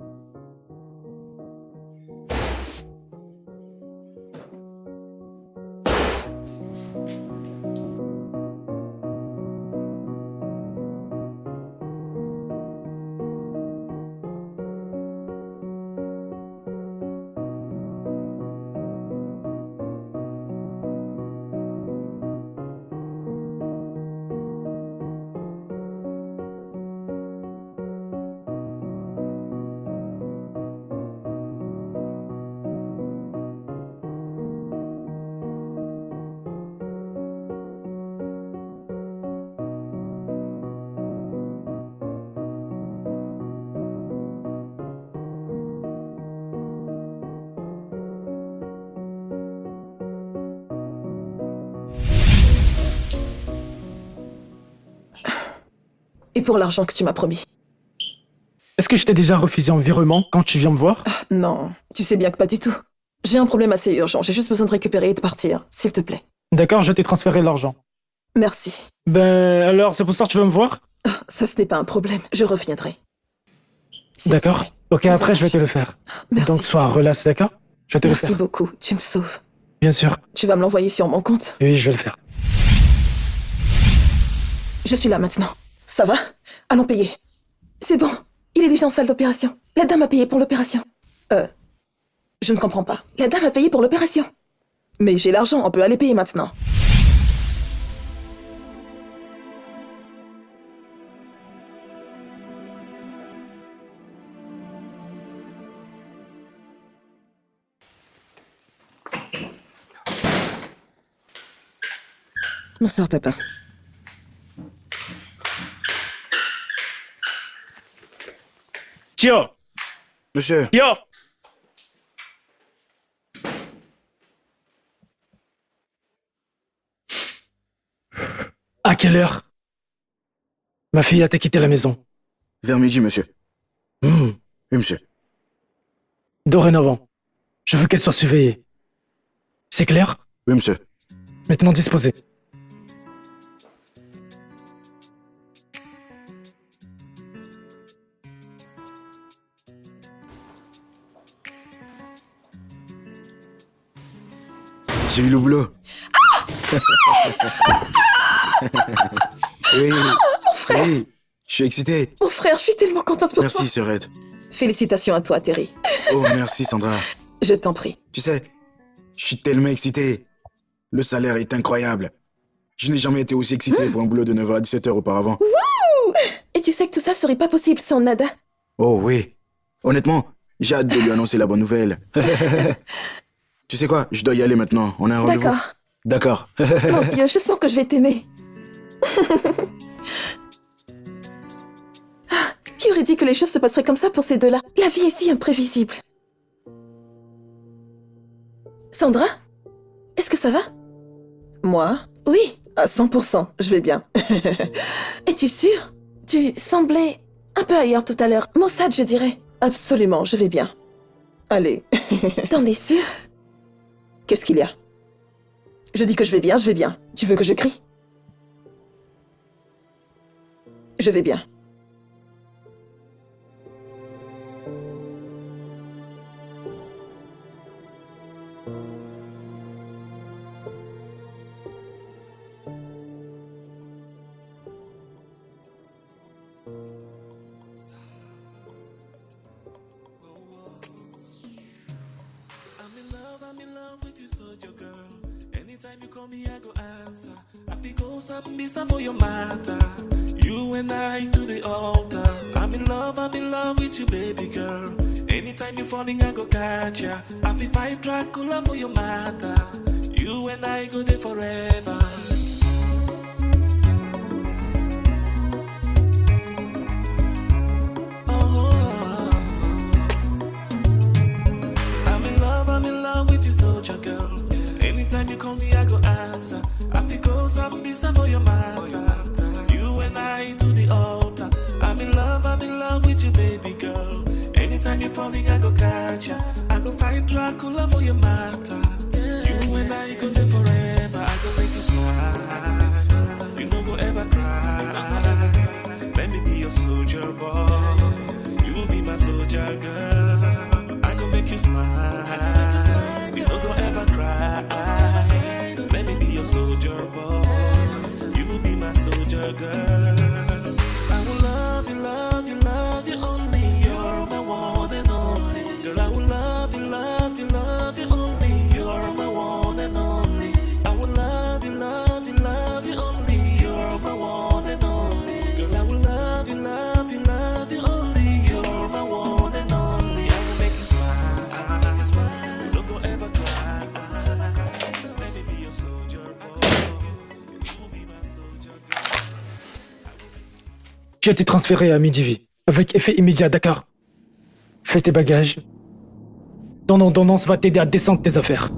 Et pour l'argent que tu m'as promis? Est-ce que je t'ai déjà refusé un virement quand tu viens me voir? Non, tu sais bien que pas du tout. J'ai un problème assez urgent, j'ai juste besoin de récupérer et de partir, s'il te plaît. D'accord, je t'ai transféré l'argent. Merci. Ben alors, c'est pour ça que tu veux me voir? Ça, ce n'est pas un problème, je reviendrai. S'il te D'accord. plaît. Ok, après je vais te le faire. Merci. Donc sois relax, d'accord? Je vais te le Merci faire. beaucoup, tu me sauves. Bien sûr. Tu vas me l'envoyer sur mon compte? Oui, je vais le faire. Je suis là maintenant. Ça va? Allons payer. C'est bon, il est déjà en salle d'opération. La dame a payé pour l'opération. Je ne comprends pas. La dame a payé pour l'opération. Mais j'ai l'argent, on peut aller payer maintenant. Bonsoir, papa. Tio! Monsieur, Tio! À quelle heure? Ma fille a quitté la maison. vers midi, monsieur. Hmm. Oui, monsieur. Dorénavant, je veux qu'elle soit surveillée. C'est clair? Oui, monsieur. Maintenant disposée. J'ai eu le boulot. Oui, oui, je suis excité. Mon frère, je suis tellement contente pour toi. Merci, Sœurette. Félicitations à toi, Terry. Oh, merci, Sandra. Je t'en prie. Tu sais, je suis tellement excité. Le salaire est incroyable. Je n'ai jamais été aussi excité pour un boulot de 9h à 17h auparavant. Et tu sais que tout ça serait pas possible sans Nada. Oh oui. Honnêtement, j'ai hâte de lui annoncer la bonne nouvelle. Tu sais quoi, je dois y aller maintenant. On a un rendez-vous. D'accord. D'accord. Mon Dieu, je sens que je vais t'aimer. Ah, qui aurait dit que les choses se passeraient comme ça pour ces deux-là? La vie est si imprévisible. Sandra? Est-ce que ça va? Moi? Oui, à 100%, je vais bien. Es-tu sûr? Tu semblais un peu ailleurs tout à l'heure. Maussade, je dirais. Absolument, je vais bien. Allez. T'en es sûr? Qu'est-ce qu'il y a? Je dis que je vais bien, je vais bien. Tu veux que je crie? Je vais bien. I'm in love with you, soldier girl. Anytime you call me, I go answer. I feel go some miss for your matter. You and I to the altar. I'm in love with you, baby girl. Anytime you're falling, I go catch ya. I feel fight Dracula for your matter. You and I go there forever. I'm in love with you, soldier girl. Anytime you call me, I go answer. I feel go some visa for your matter. You and I to the altar. I'm in love with you, baby girl. Anytime you're falling, I go catch ya. I go fight Dracula for your matter. You and I go there forever. I go make you smile. You no go ever cry. Let me be your soldier boy. You will be my soldier girl. I go make you smile. You no go ever cry. Let me be your soldier boy. You will be my soldier girl. I will love you, love you, love you only. You're my one and only. Girl, I will love you, love you, love you only. You're my one and only. I will love you, love you, love you only. You're my one and only. Girl, I will love you, love you, love you only. You're my one and only. I will make you smile. I will make you smile. You don't go ever cry. Let me be your soldier boy. You will be my soldier girl. Tu as été transféré à Midivi, avec effet immédiat à Dakar. Fais tes bagages. Ton ordonnance va t'aider à descendre tes affaires.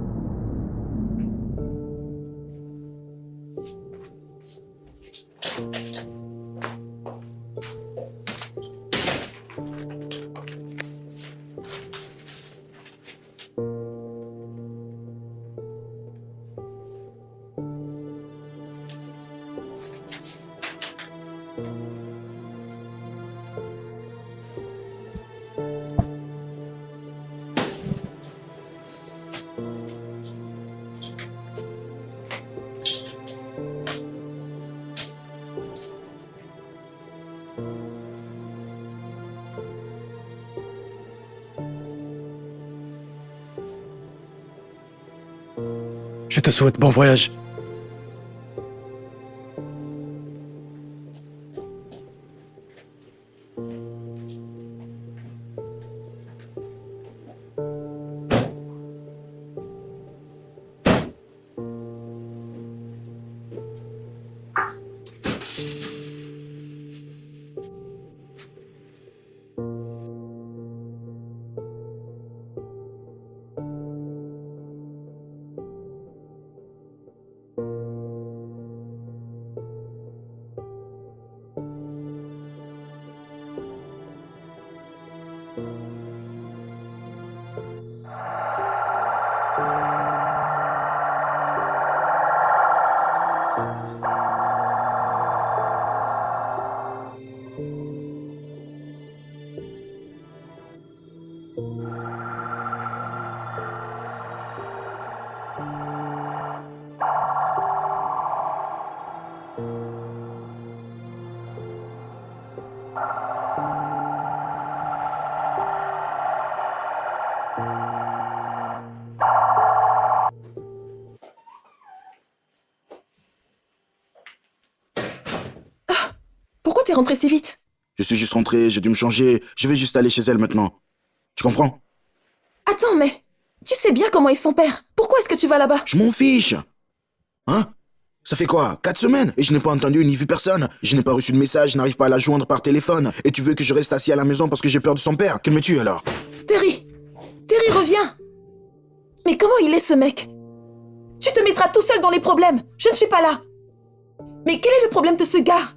Je te souhaite bon voyage. Pourquoi t'es rentré si vite? Je suis juste rentré, j'ai dû me changer. Je vais juste aller chez elle maintenant. Tu comprends? Attends, mais tu sais bien comment est son père. Pourquoi est-ce que tu vas là-bas? Je m'en fiche. Hein? Ça fait quoi? 4 semaines? Et je n'ai pas entendu ni vu personne. Je n'ai pas reçu de message, je n'arrive pas à la joindre par téléphone. Et tu veux que je reste assis à la maison parce que j'ai peur de son père? Qu'elle me tue alors? Terry! Terry, reviens! Mais comment il est ce mec? Tu te mettras tout seul dans les problèmes. Je ne suis pas là. Mais quel est le problème de ce gars?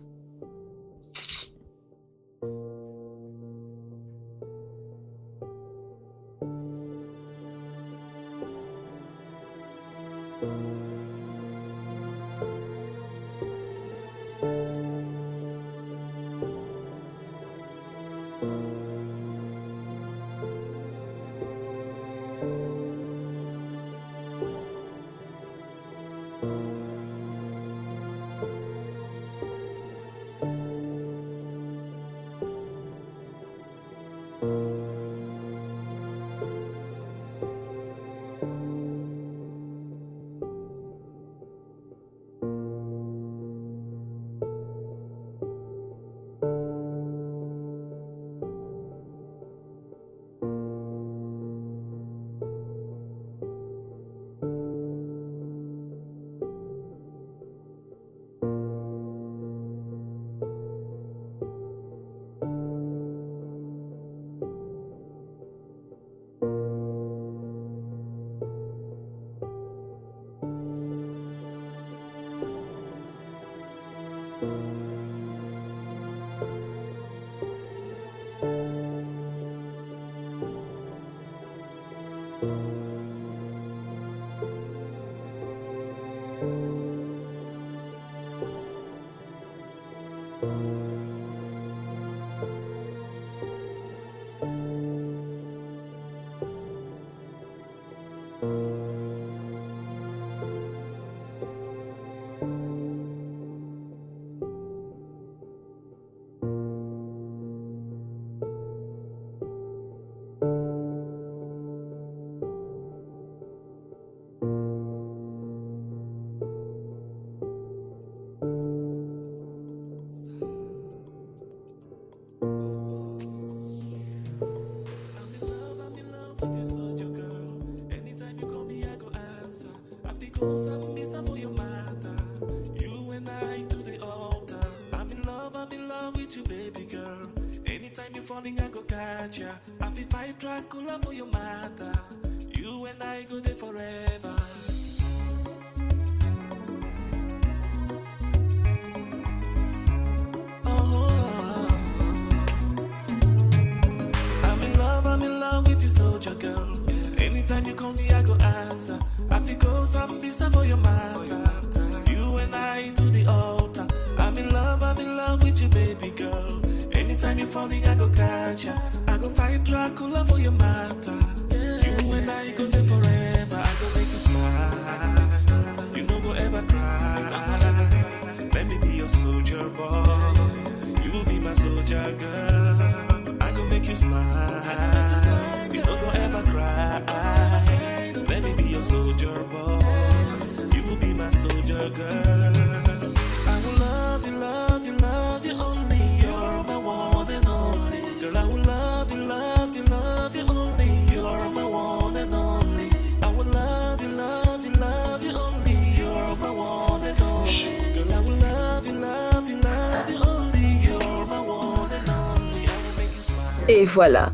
Et voilà.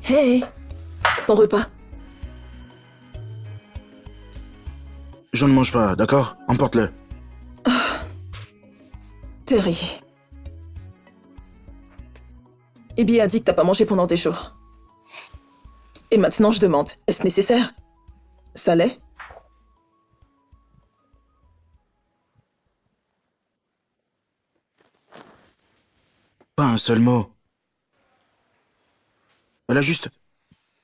Hey, ton repas. Je ne mange pas, d'accord? Emporte-le. Terry. Abby a dit que t'as pas mangé pendant des jours. Et maintenant je demande, est-ce nécessaire? Ça l'est? Pas un seul mot. Elle a juste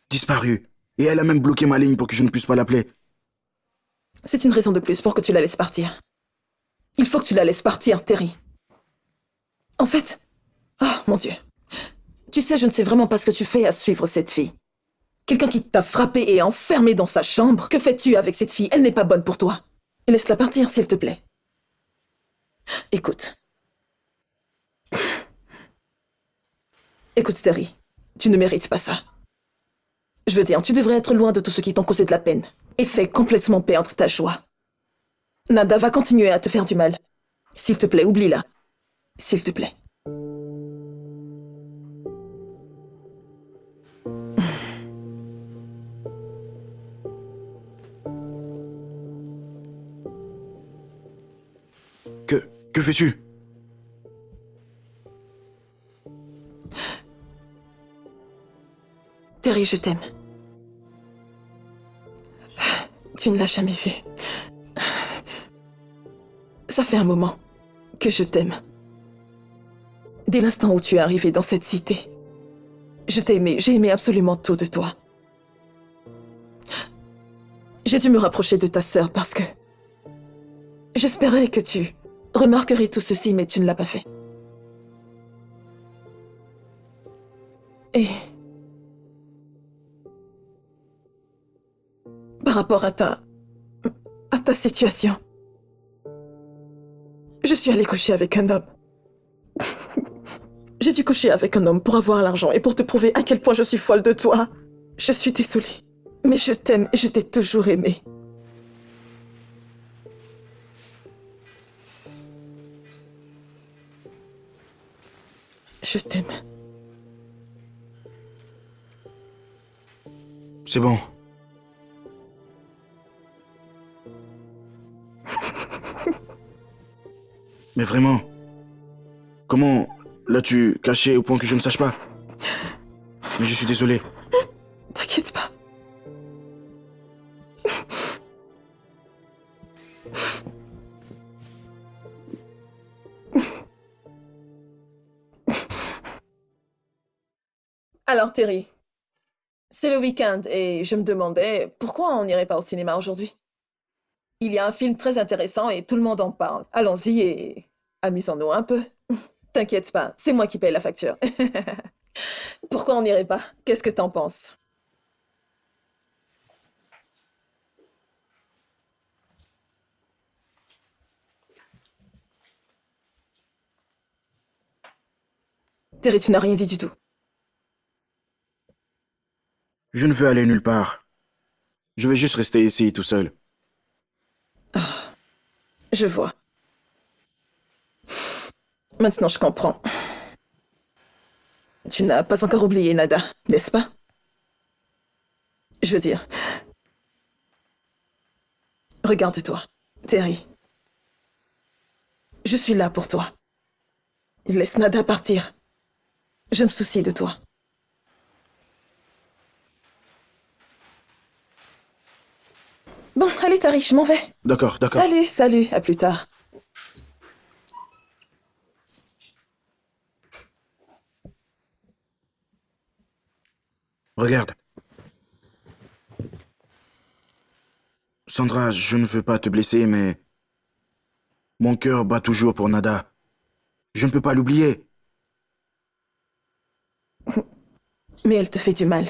disparu. Et elle a même bloqué ma ligne pour que je ne puisse pas l'appeler. C'est une raison de plus pour que tu la laisses partir. Il faut que tu la laisses partir, Terry. En fait... Oh, mon Dieu. Tu sais, je ne sais vraiment pas ce que tu fais à suivre cette fille. Quelqu'un qui t'a frappé et enfermé dans sa chambre. Que fais-tu avec cette fille? Elle n'est pas bonne pour toi. Laisse-la partir, s'il te plaît. Écoute. Écoute, Terry. Tu ne mérites pas ça. Je veux dire, tu devrais être loin de tout ce qui t'ont causé de la peine. Et fait complètement perdre ta joie. Nada va continuer à te faire du mal. S'il te plaît, oublie-la. S'il te plaît. Que fais-tu? Terry, je t'aime. Tu ne l'as jamais vu. Ça fait un moment que je t'aime. Dès l'instant où tu es arrivé dans cette cité, je t'ai aimé, j'ai aimé absolument tout de toi. J'ai dû me rapprocher de ta sœur parce que j'espérais que tu remarquerais tout ceci, mais tu ne l'as pas fait. Et par rapport à ta situation, je suis allée coucher avec un homme. J'ai dû coucher avec un homme pour avoir l'argent et pour te prouver à quel point je suis folle de toi. Je suis désolée, mais je t'aime et je t'ai toujours aimé. Je t'aime. C'est bon. Mais vraiment, comment l'as-tu caché au point que je ne sache pas? Mais je suis désolé. T'inquiète pas. Alors Terry, c'est le week-end et je me demandais pourquoi on n'irait pas au cinéma aujourd'hui. Il y a un film très intéressant et tout le monde en parle. Allons-y et amusons-nous un peu. T'inquiète pas, c'est moi qui paye la facture. Pourquoi on n'irait pas? Qu'est-ce que t'en penses? Terry, tu n'as rien dit du tout. Je ne veux aller nulle part. Je vais juste rester ici tout seul. Je vois. Maintenant, je comprends. Tu n'as pas encore oublié Nada, n'est-ce pas? Je veux dire... Regarde-toi, Terry. Je suis là pour toi. Laisse Nada partir. Je me soucie de toi. Bon, allez, Tari, je m'en vais. D'accord, d'accord. Salut, à plus tard. Regarde. Sandra, je ne veux pas te blesser, mais... Mon cœur bat toujours pour Nada. Je ne peux pas l'oublier. Mais elle te fait du mal.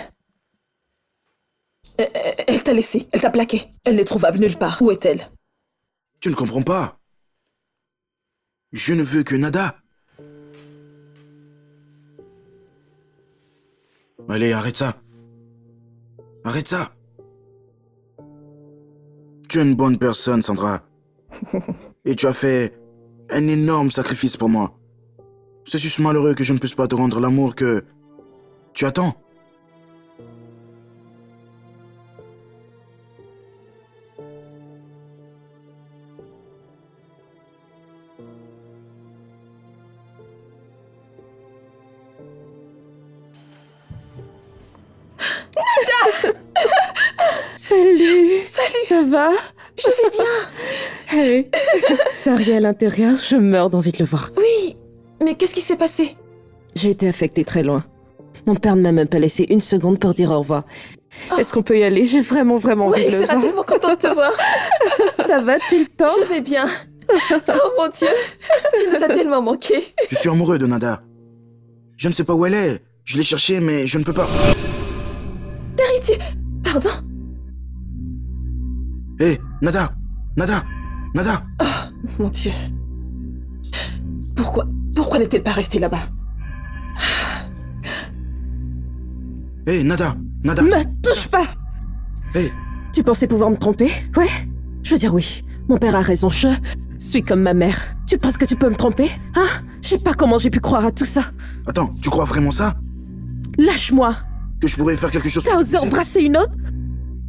Elle t'a laissé, elle t'a plaqué. Elle n'est trouvable nulle part. Où est-elle? Tu ne comprends pas. Je ne veux que Nada. Allez, arrête ça. Arrête ça. Tu es une bonne personne, Sandra. Et tu as fait un énorme sacrifice pour moi. C'est juste malheureux que je ne puisse pas te rendre l'amour que tu attends. Salut. Ça va? Je vais bien. Hey. T'as rien à l'intérieur? Je meurs d'envie de le voir. Oui, mais qu'est-ce qui s'est passé? J'ai été affectée très loin. Mon père ne m'a même pas laissé une seconde pour dire au revoir. Est-ce qu'on peut y aller? J'ai vraiment envie de le Oui, voir. c'est tellement contente de te voir. Ça va depuis le temps? Je vais bien. Oh mon Dieu, tu nous as tellement manqué. Je suis amoureux de Nada. Je ne sais pas où elle est. Je l'ai cherchée, mais je ne peux pas. Terry, tu... Pardon? Hé, Nada. Nada. Nada. Mon Dieu. Pourquoi n'est-elle pas restée là-bas? Hé, Nada. Nada. Me touche pas! Hé, Tu pensais pouvoir me tromper? Ouais? Je veux dire oui. Mon père a raison, je suis comme ma mère. Tu penses que tu peux me tromper? Hein? Je sais pas comment j'ai pu croire à tout ça. attends, tu crois vraiment ça? Lâche-moi! Que je pourrais faire quelque chose T'as pour te osé blesser? embrasser une autre?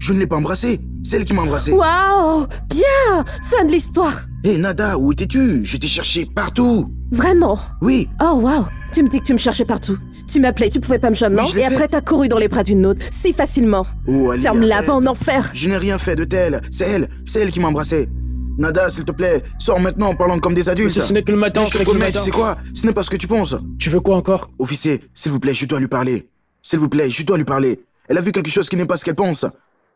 Je ne l'ai pas embrassée. C'est elle qui m'a embrassé. Waouh! Bien! Fin de l'histoire! Hé, Nada, où étais-tu? Je t'ai cherché partout. Vraiment? Oui. Oh waouh! Tu me dis que tu me cherchais partout. Tu m'appelais, tu pouvais pas me joindre, Oui, non? je l'ai Et après fait. t'as couru dans les bras d'une autre, si facilement. Oh, allez, Ferme-la, arrête. va en enfer! Je n'ai rien fait de tel. C'est elle qui m'a embrassé. Nada, s'il te plaît, sors maintenant en parlant comme des adultes. Monsieur, ce n'est que le matin, Je ce te n'est que le promets, tu matin. sais quoi? Ce n'est pas ce que tu penses. Tu veux quoi encore? Officier, s'il vous plaît, je dois lui parler. S'il vous plaît, je dois lui parler. Elle a vu quelque chose qui n'est pas ce qu'elle pense.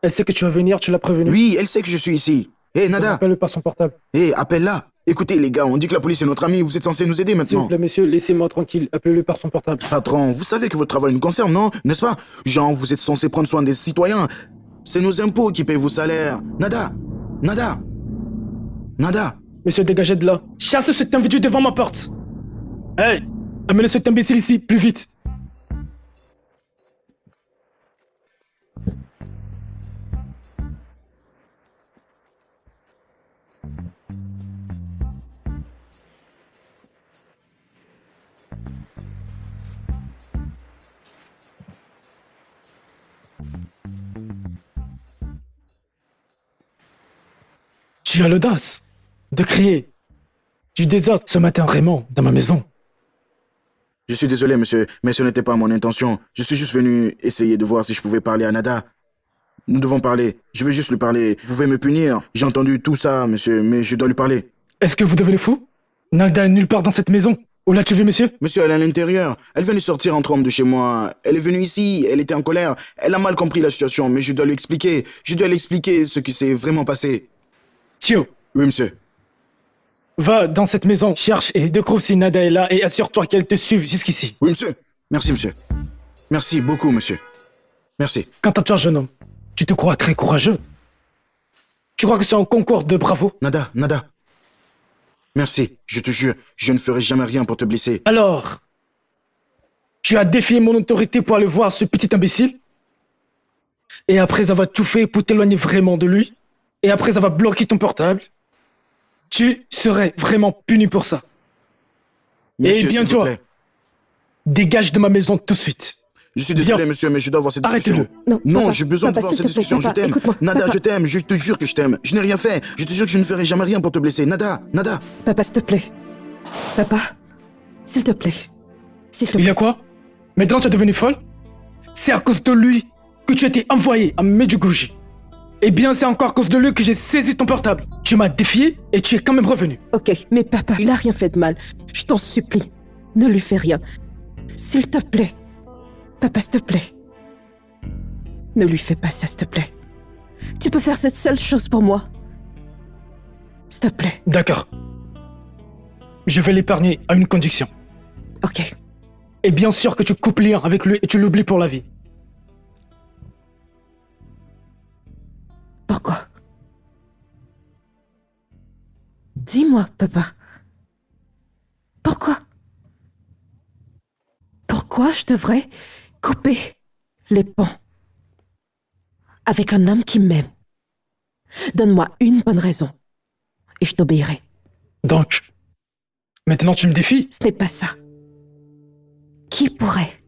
Elle sait que tu vas venir, tu l'as prévenue. Oui, elle sait que je suis ici. Hé, Nada. Appelle-le par son portable. Hé, appelle-la. Écoutez, les gars, on dit que la police est notre amie, vous êtes censés nous aider S'il vous maintenant. plaît, monsieur, laissez-moi tranquille. Appelez-le par son portable. Patron, vous savez que votre travail nous concerne, non? N'est-ce pas? Genre, vous êtes censés prendre soin des citoyens. C'est nos impôts qui payent vos salaires. Nada. Nada. Nada. Monsieur, dégagez de là. Chassez cet individu devant ma porte. Hey, amenez cet imbécile ici, plus vite. Tu as l'audace de crier du désordre ce matin, Raymond, dans ma maison. Je suis désolé, monsieur, mais ce n'était pas mon intention. Je suis juste venu essayer de voir si je pouvais parler à Nada. Nous devons parler. Je vais juste lui parler. Vous pouvez me punir. J'ai entendu tout ça, monsieur, mais je dois lui parler. Est-ce que vous devenez fou? Nalda est nulle part dans cette maison. Où l'as-tu vu, monsieur? Monsieur, elle est à l'intérieur. Elle vient de sortir en trompe de chez moi. Elle est venue ici. Elle était en colère. Elle a mal compris la situation, mais je dois lui expliquer. Je dois lui expliquer ce qui s'est vraiment passé. Thio, Oui, monsieur. va dans cette maison, cherche et découvre si Nada est là et assure-toi qu'elle te suive jusqu'ici. Oui, monsieur. Merci, monsieur. Merci beaucoup, monsieur. Merci. Quant à toi, jeune homme, tu te crois très courageux. Tu crois que c'est un concours de bravo? Nada, Nada. Merci, je te jure, je ne ferai jamais rien pour te blesser. Alors, tu as défié mon autorité pour aller voir ce petit imbécile? Et après avoir tout fait pour t'éloigner vraiment de lui? Et après avoir bloqué ton portable? Tu serais vraiment puni pour ça. Monsieur, bien, s'il vous toi. plaît. Dégage de ma maison tout de suite. Je suis désolé, Viens. monsieur, mais je dois avoir cette discussion. Arrêtez-le. Non, papa, j'ai besoin de papa, voir s'il cette te plaît, discussion. Je papa, t'aime. écoute-moi, Nada, papa. je t'aime. Je te jure que je t'aime. Je n'ai rien fait. Je te jure que je ne ferai jamais rien pour te blesser. Nada, Nada. Papa, s'il te plaît. Papa, s'il te plaît. S'il te Il y plaît. a quoi? Maintenant tu es devenue folle? C'est à cause de lui que tu as été envoyé à Medjugorje. Eh bien, c'est encore à cause de lui que j'ai saisi ton portable. Tu m'as défié et tu es quand même revenu. Ok, mais papa, il a rien fait de mal. Je t'en supplie. Ne lui fais rien. S'il te plaît. Papa, s'il te plaît. Ne lui fais pas ça, s'il te plaît. Tu peux faire cette seule chose pour moi. S'il te plaît. D'accord. Je vais l'épargner à une condition. Ok. Et bien sûr que tu coupes lien avec lui et tu l'oublies pour la vie. Pourquoi? Dis-moi, papa. Pourquoi? Pourquoi je devrais couper les ponts avec un homme qui m'aime? Donne-moi une bonne raison et je t'obéirai. Donc, maintenant tu me défies? Ce n'est pas ça. Qui pourrait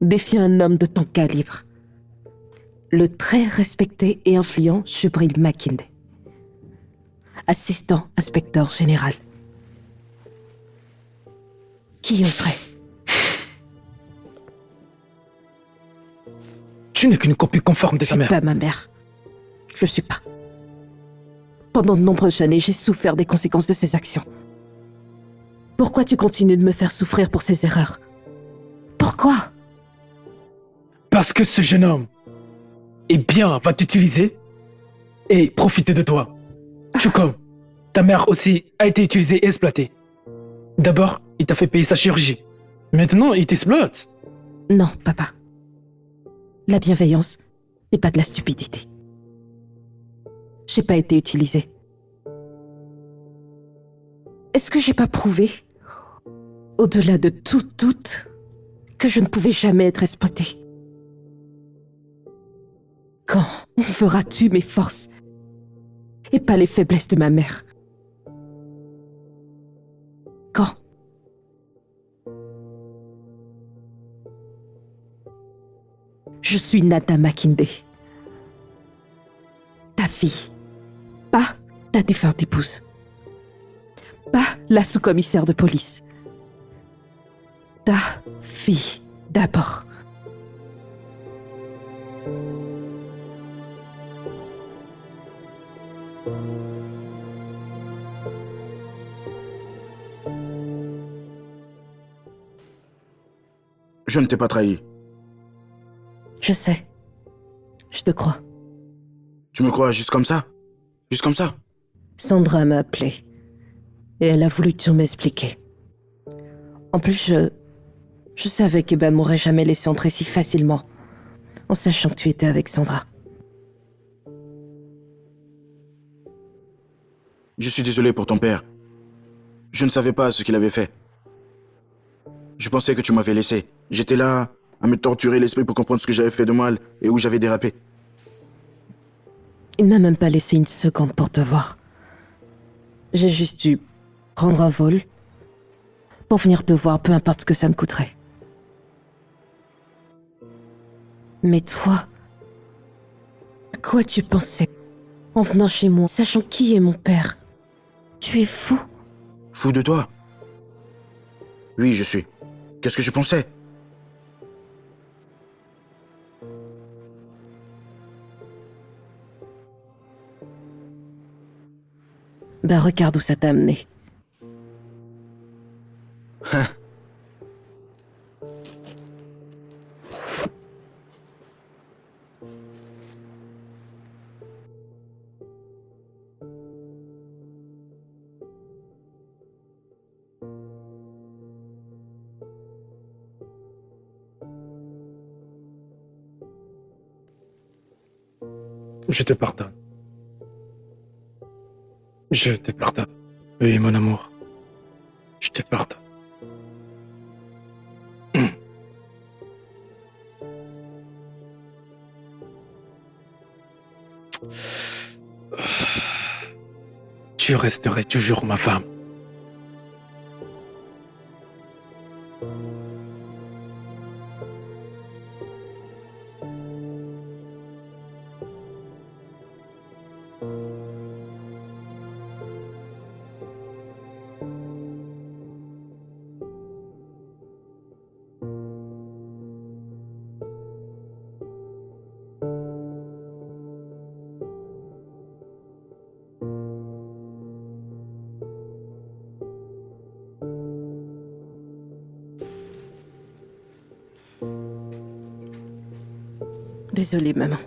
défier un homme de ton calibre? Le très respecté et influent Jubril Makinde, assistant inspecteur général. Qui oserait? Tu n'es qu'une copie conforme de Je ta suis mère. pas ma mère. Je le suis pas. Pendant de nombreuses années, j'ai souffert des conséquences de ces actions. Pourquoi tu continues de me faire souffrir pour ces erreurs? Pourquoi? Parce que ce jeune homme, eh bien, va t'utiliser et profiter de toi. Tout comme ta mère aussi a été utilisée et exploitée. D'abord, il t'a fait payer sa chirurgie. Maintenant, il t'exploite. Non, papa. La bienveillance n'est pas de la stupidité. J'ai pas été utilisée. Est-ce que j'ai pas prouvé, au-delà de tout doute, que je ne pouvais jamais être exploitée? Quand verras-tu mes forces et pas les faiblesses de ma mère? Quand? Je suis Nada Makinde. fille. Pas ta défunte épouse. Pas la sous-commissaire de police. Ta fille, d'abord. Je ne t'ai pas trahi. Je sais. Je te crois. Tu me crois juste comme ça? Juste comme ça? Sandra m'a appelé. Et elle a voulu tout m'expliquer. En plus, je savais qu'Eban m'aurait jamais laissé entrer si facilement, en sachant que tu étais avec Sandra. Je suis désolé pour ton père. Je ne savais pas ce qu'il avait fait. Je pensais que tu m'avais laissé. J'étais là à me torturer l'esprit pour comprendre ce que j'avais fait de mal et où j'avais dérapé. Il m'a même pas laissé une seconde pour te voir. J'ai juste dû prendre un vol pour venir te voir, peu importe ce que ça me coûterait. Mais toi, à quoi tu pensais en venant chez moi, sachant qui est mon père? Tu es fou. Fou de toi? Oui, je suis. Qu'est-ce que je pensais? Ben regarde où ça t'a amené. Je te pardonne. Je te pardonne. Oui, mon amour. Je te pardonne. Tu resterais toujours ma femme. Désolée, maman.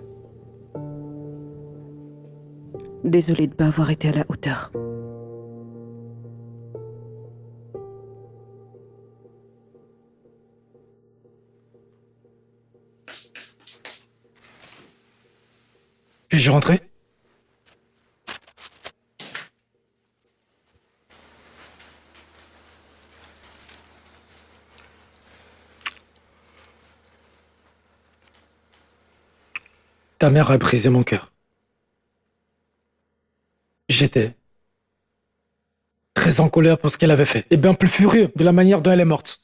Désolée de ne pas avoir été à la hauteur. Puis-je rentrer? Ta mère a brisé mon cœur. J'étais très en colère pour ce qu'elle avait fait, et bien plus furieux de la manière dont elle est morte.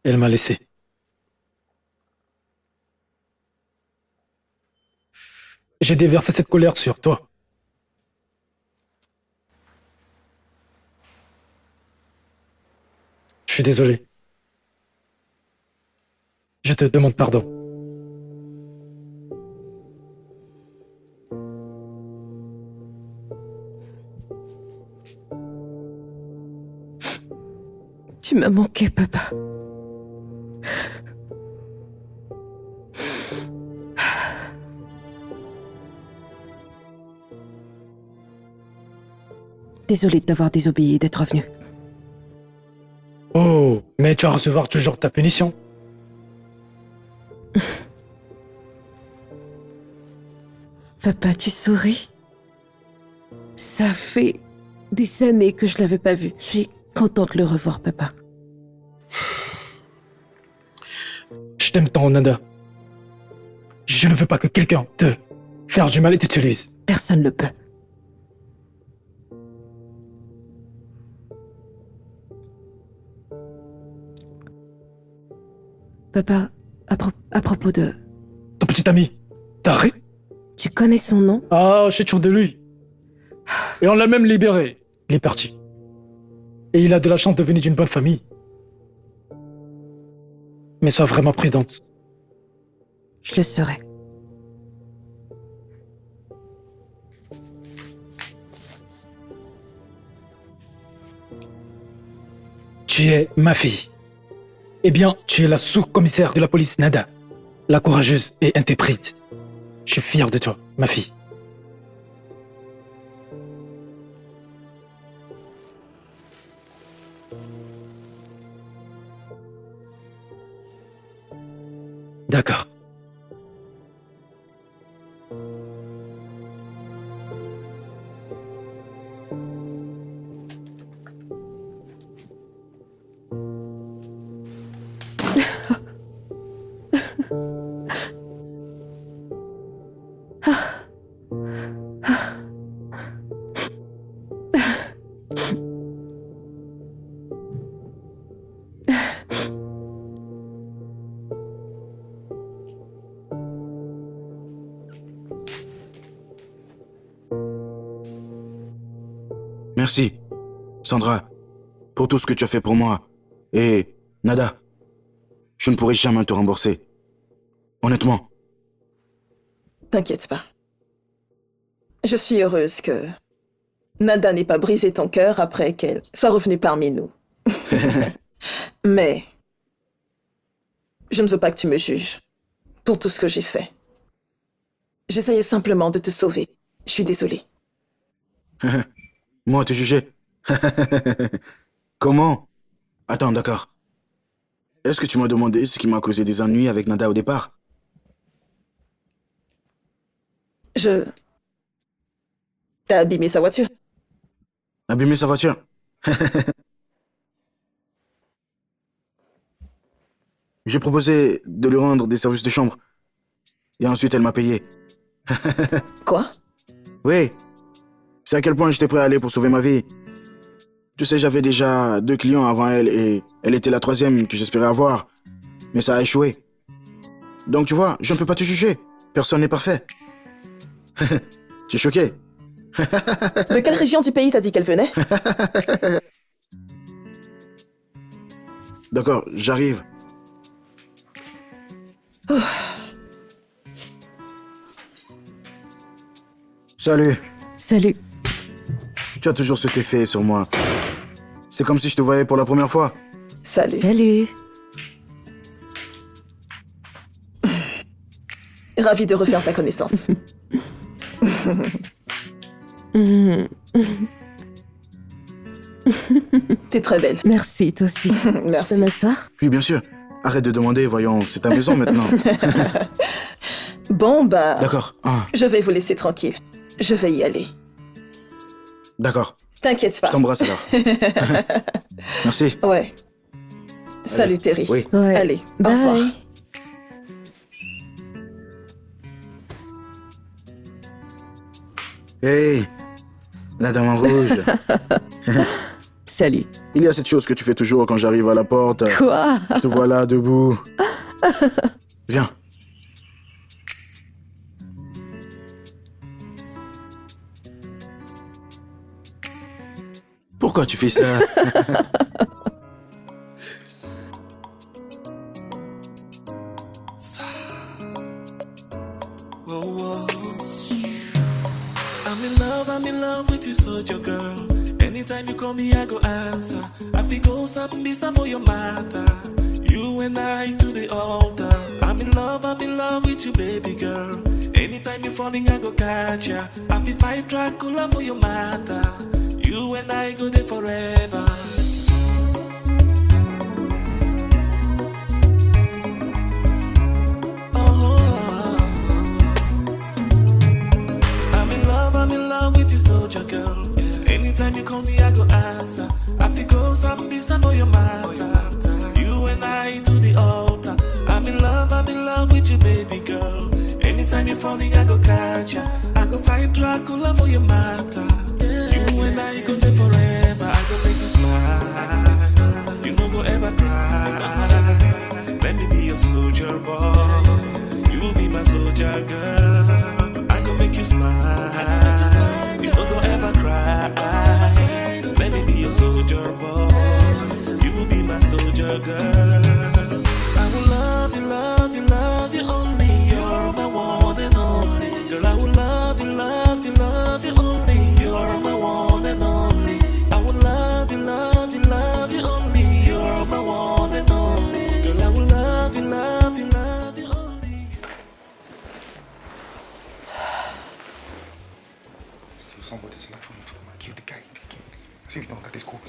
Elle m'a laissé. J'ai déversé cette colère sur toi. Je suis désolé. Je te demande pardon. Tu m'as manqué, papa. Désolée de t'avoir désobéi et d'être revenu. Oh, mais tu vas recevoir toujours ta punition. Papa, tu souris? Ça fait des années que je l'avais pas vu. Je suis contente de le revoir, papa. Je t'aime tant, Nada. Je ne veux pas que quelqu'un te fasse du mal et t'utilise. Personne ne le peut. Papa, à propos de... Ton petit ami, Tariq? Tu connais son nom? Ah, je suis sûr de lui. Et on l'a même libéré. Il est parti. Et il a de la chance de venir d'une bonne famille. Mais sois vraiment prudente. Je le serai. Tu es ma fille. Eh bien, tu es la sous-commissaire de la police Nada, la courageuse et intrépide. Je suis fier de toi, ma fille. D'accord. Merci, Sandra, pour tout ce que tu as fait pour moi. Et Nada, je ne pourrai jamais te rembourser. Honnêtement. T'inquiète pas. Je suis heureuse que Nada n'ait pas brisé ton cœur après qu'elle soit revenue parmi nous. Mais je ne veux pas que tu me juges pour tout ce que j'ai fait. J'essayais simplement de te sauver. Je suis désolée. Moi, te juger? Comment? Attends, d'accord. Est-ce que tu m'as demandé ce qui m'a causé des ennuis avec Nada au départ? T'as abîmé sa voiture. Abîmer sa voiture? J'ai proposé de lui rendre des services de chambre. Et ensuite, elle m'a payé. Quoi? Oui. C'est à quel point j'étais prêt à aller pour sauver ma vie. Tu sais, j'avais déjà 2 clients avant elle et elle était la 3e que j'espérais avoir. Mais ça a échoué. Donc tu vois, je ne peux pas te juger. Personne n'est parfait. Tu es choqué? De quelle région du pays t'as dit qu'elle venait? D'accord, j'arrive. Salut. Salut. Tu as toujours cet effet sur moi. C'est comme si je te voyais pour la première fois. Salut. Salut. Ravie de refaire ta connaissance. T'es très belle. Merci, toi aussi. Je Merci. peux m'asseoir? Oui, bien sûr. Arrête de demander, voyons, c'est ta maison maintenant. Bon, bah... D'accord. Ah, Je vais vous laisser tranquille. Je vais y aller. d'accord. T'inquiète Je pas. t'embrasse alors. Merci. Ouais. Salut Terry. Oui. Ouais. Allez, au Bye. revoir. Hey, la dame en rouge. Salut. Il y a cette chose que tu fais toujours quand j'arrive à la porte. Quoi? Je te vois là, debout. Viens. Pourquoi tu fais ça? Whoa, whoa. I'm in love with you, soldier girl. Anytime you call me, I go answer. I feel go something for your matter. You and I to the altar. I'm in love with you, baby girl. Anytime you're falling, I go catch ya. I feel fight Dracula for your matter. You and I go there forever. I'm in love with you, soldier girl. Yeah. Anytime you call me, I go answer. I feel go some visa for your matter. You and I to the altar. I'm in love with you, baby girl. Anytime you're falling, I go catch ya. I go fight Dracula for your matter. You and I go there forever. I go make you smile. You no go ever cry. Let me be your soul. active, donc that is cool.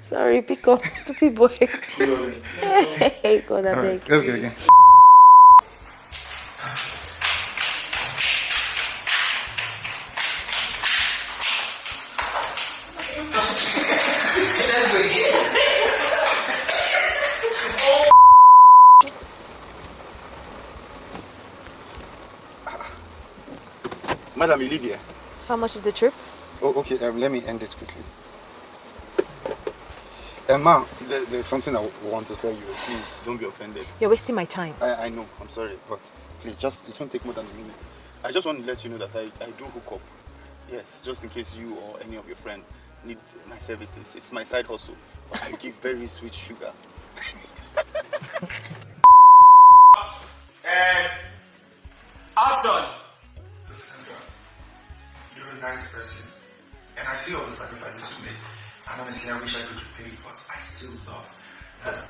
Sorry, pick up, stupid boy. Hey, God, I beg. Let's go again. Madam, you live here? How much is the trip? Oh, okay. Let me end it quickly. Ma, there's something I want to tell you. Please, don't be offended. You're wasting my time. I know. I'm sorry, but please, it won't take more than a minute. I just want to let you know that I do hook up. Yes, just in case you or any of your friends need my services. It's my side hustle. I give very sweet sugar. Awesome. Look, Sandra, you're a nice person, and I see all the sacrifices you make. And honestly, I wish I could repay you, but I still love that.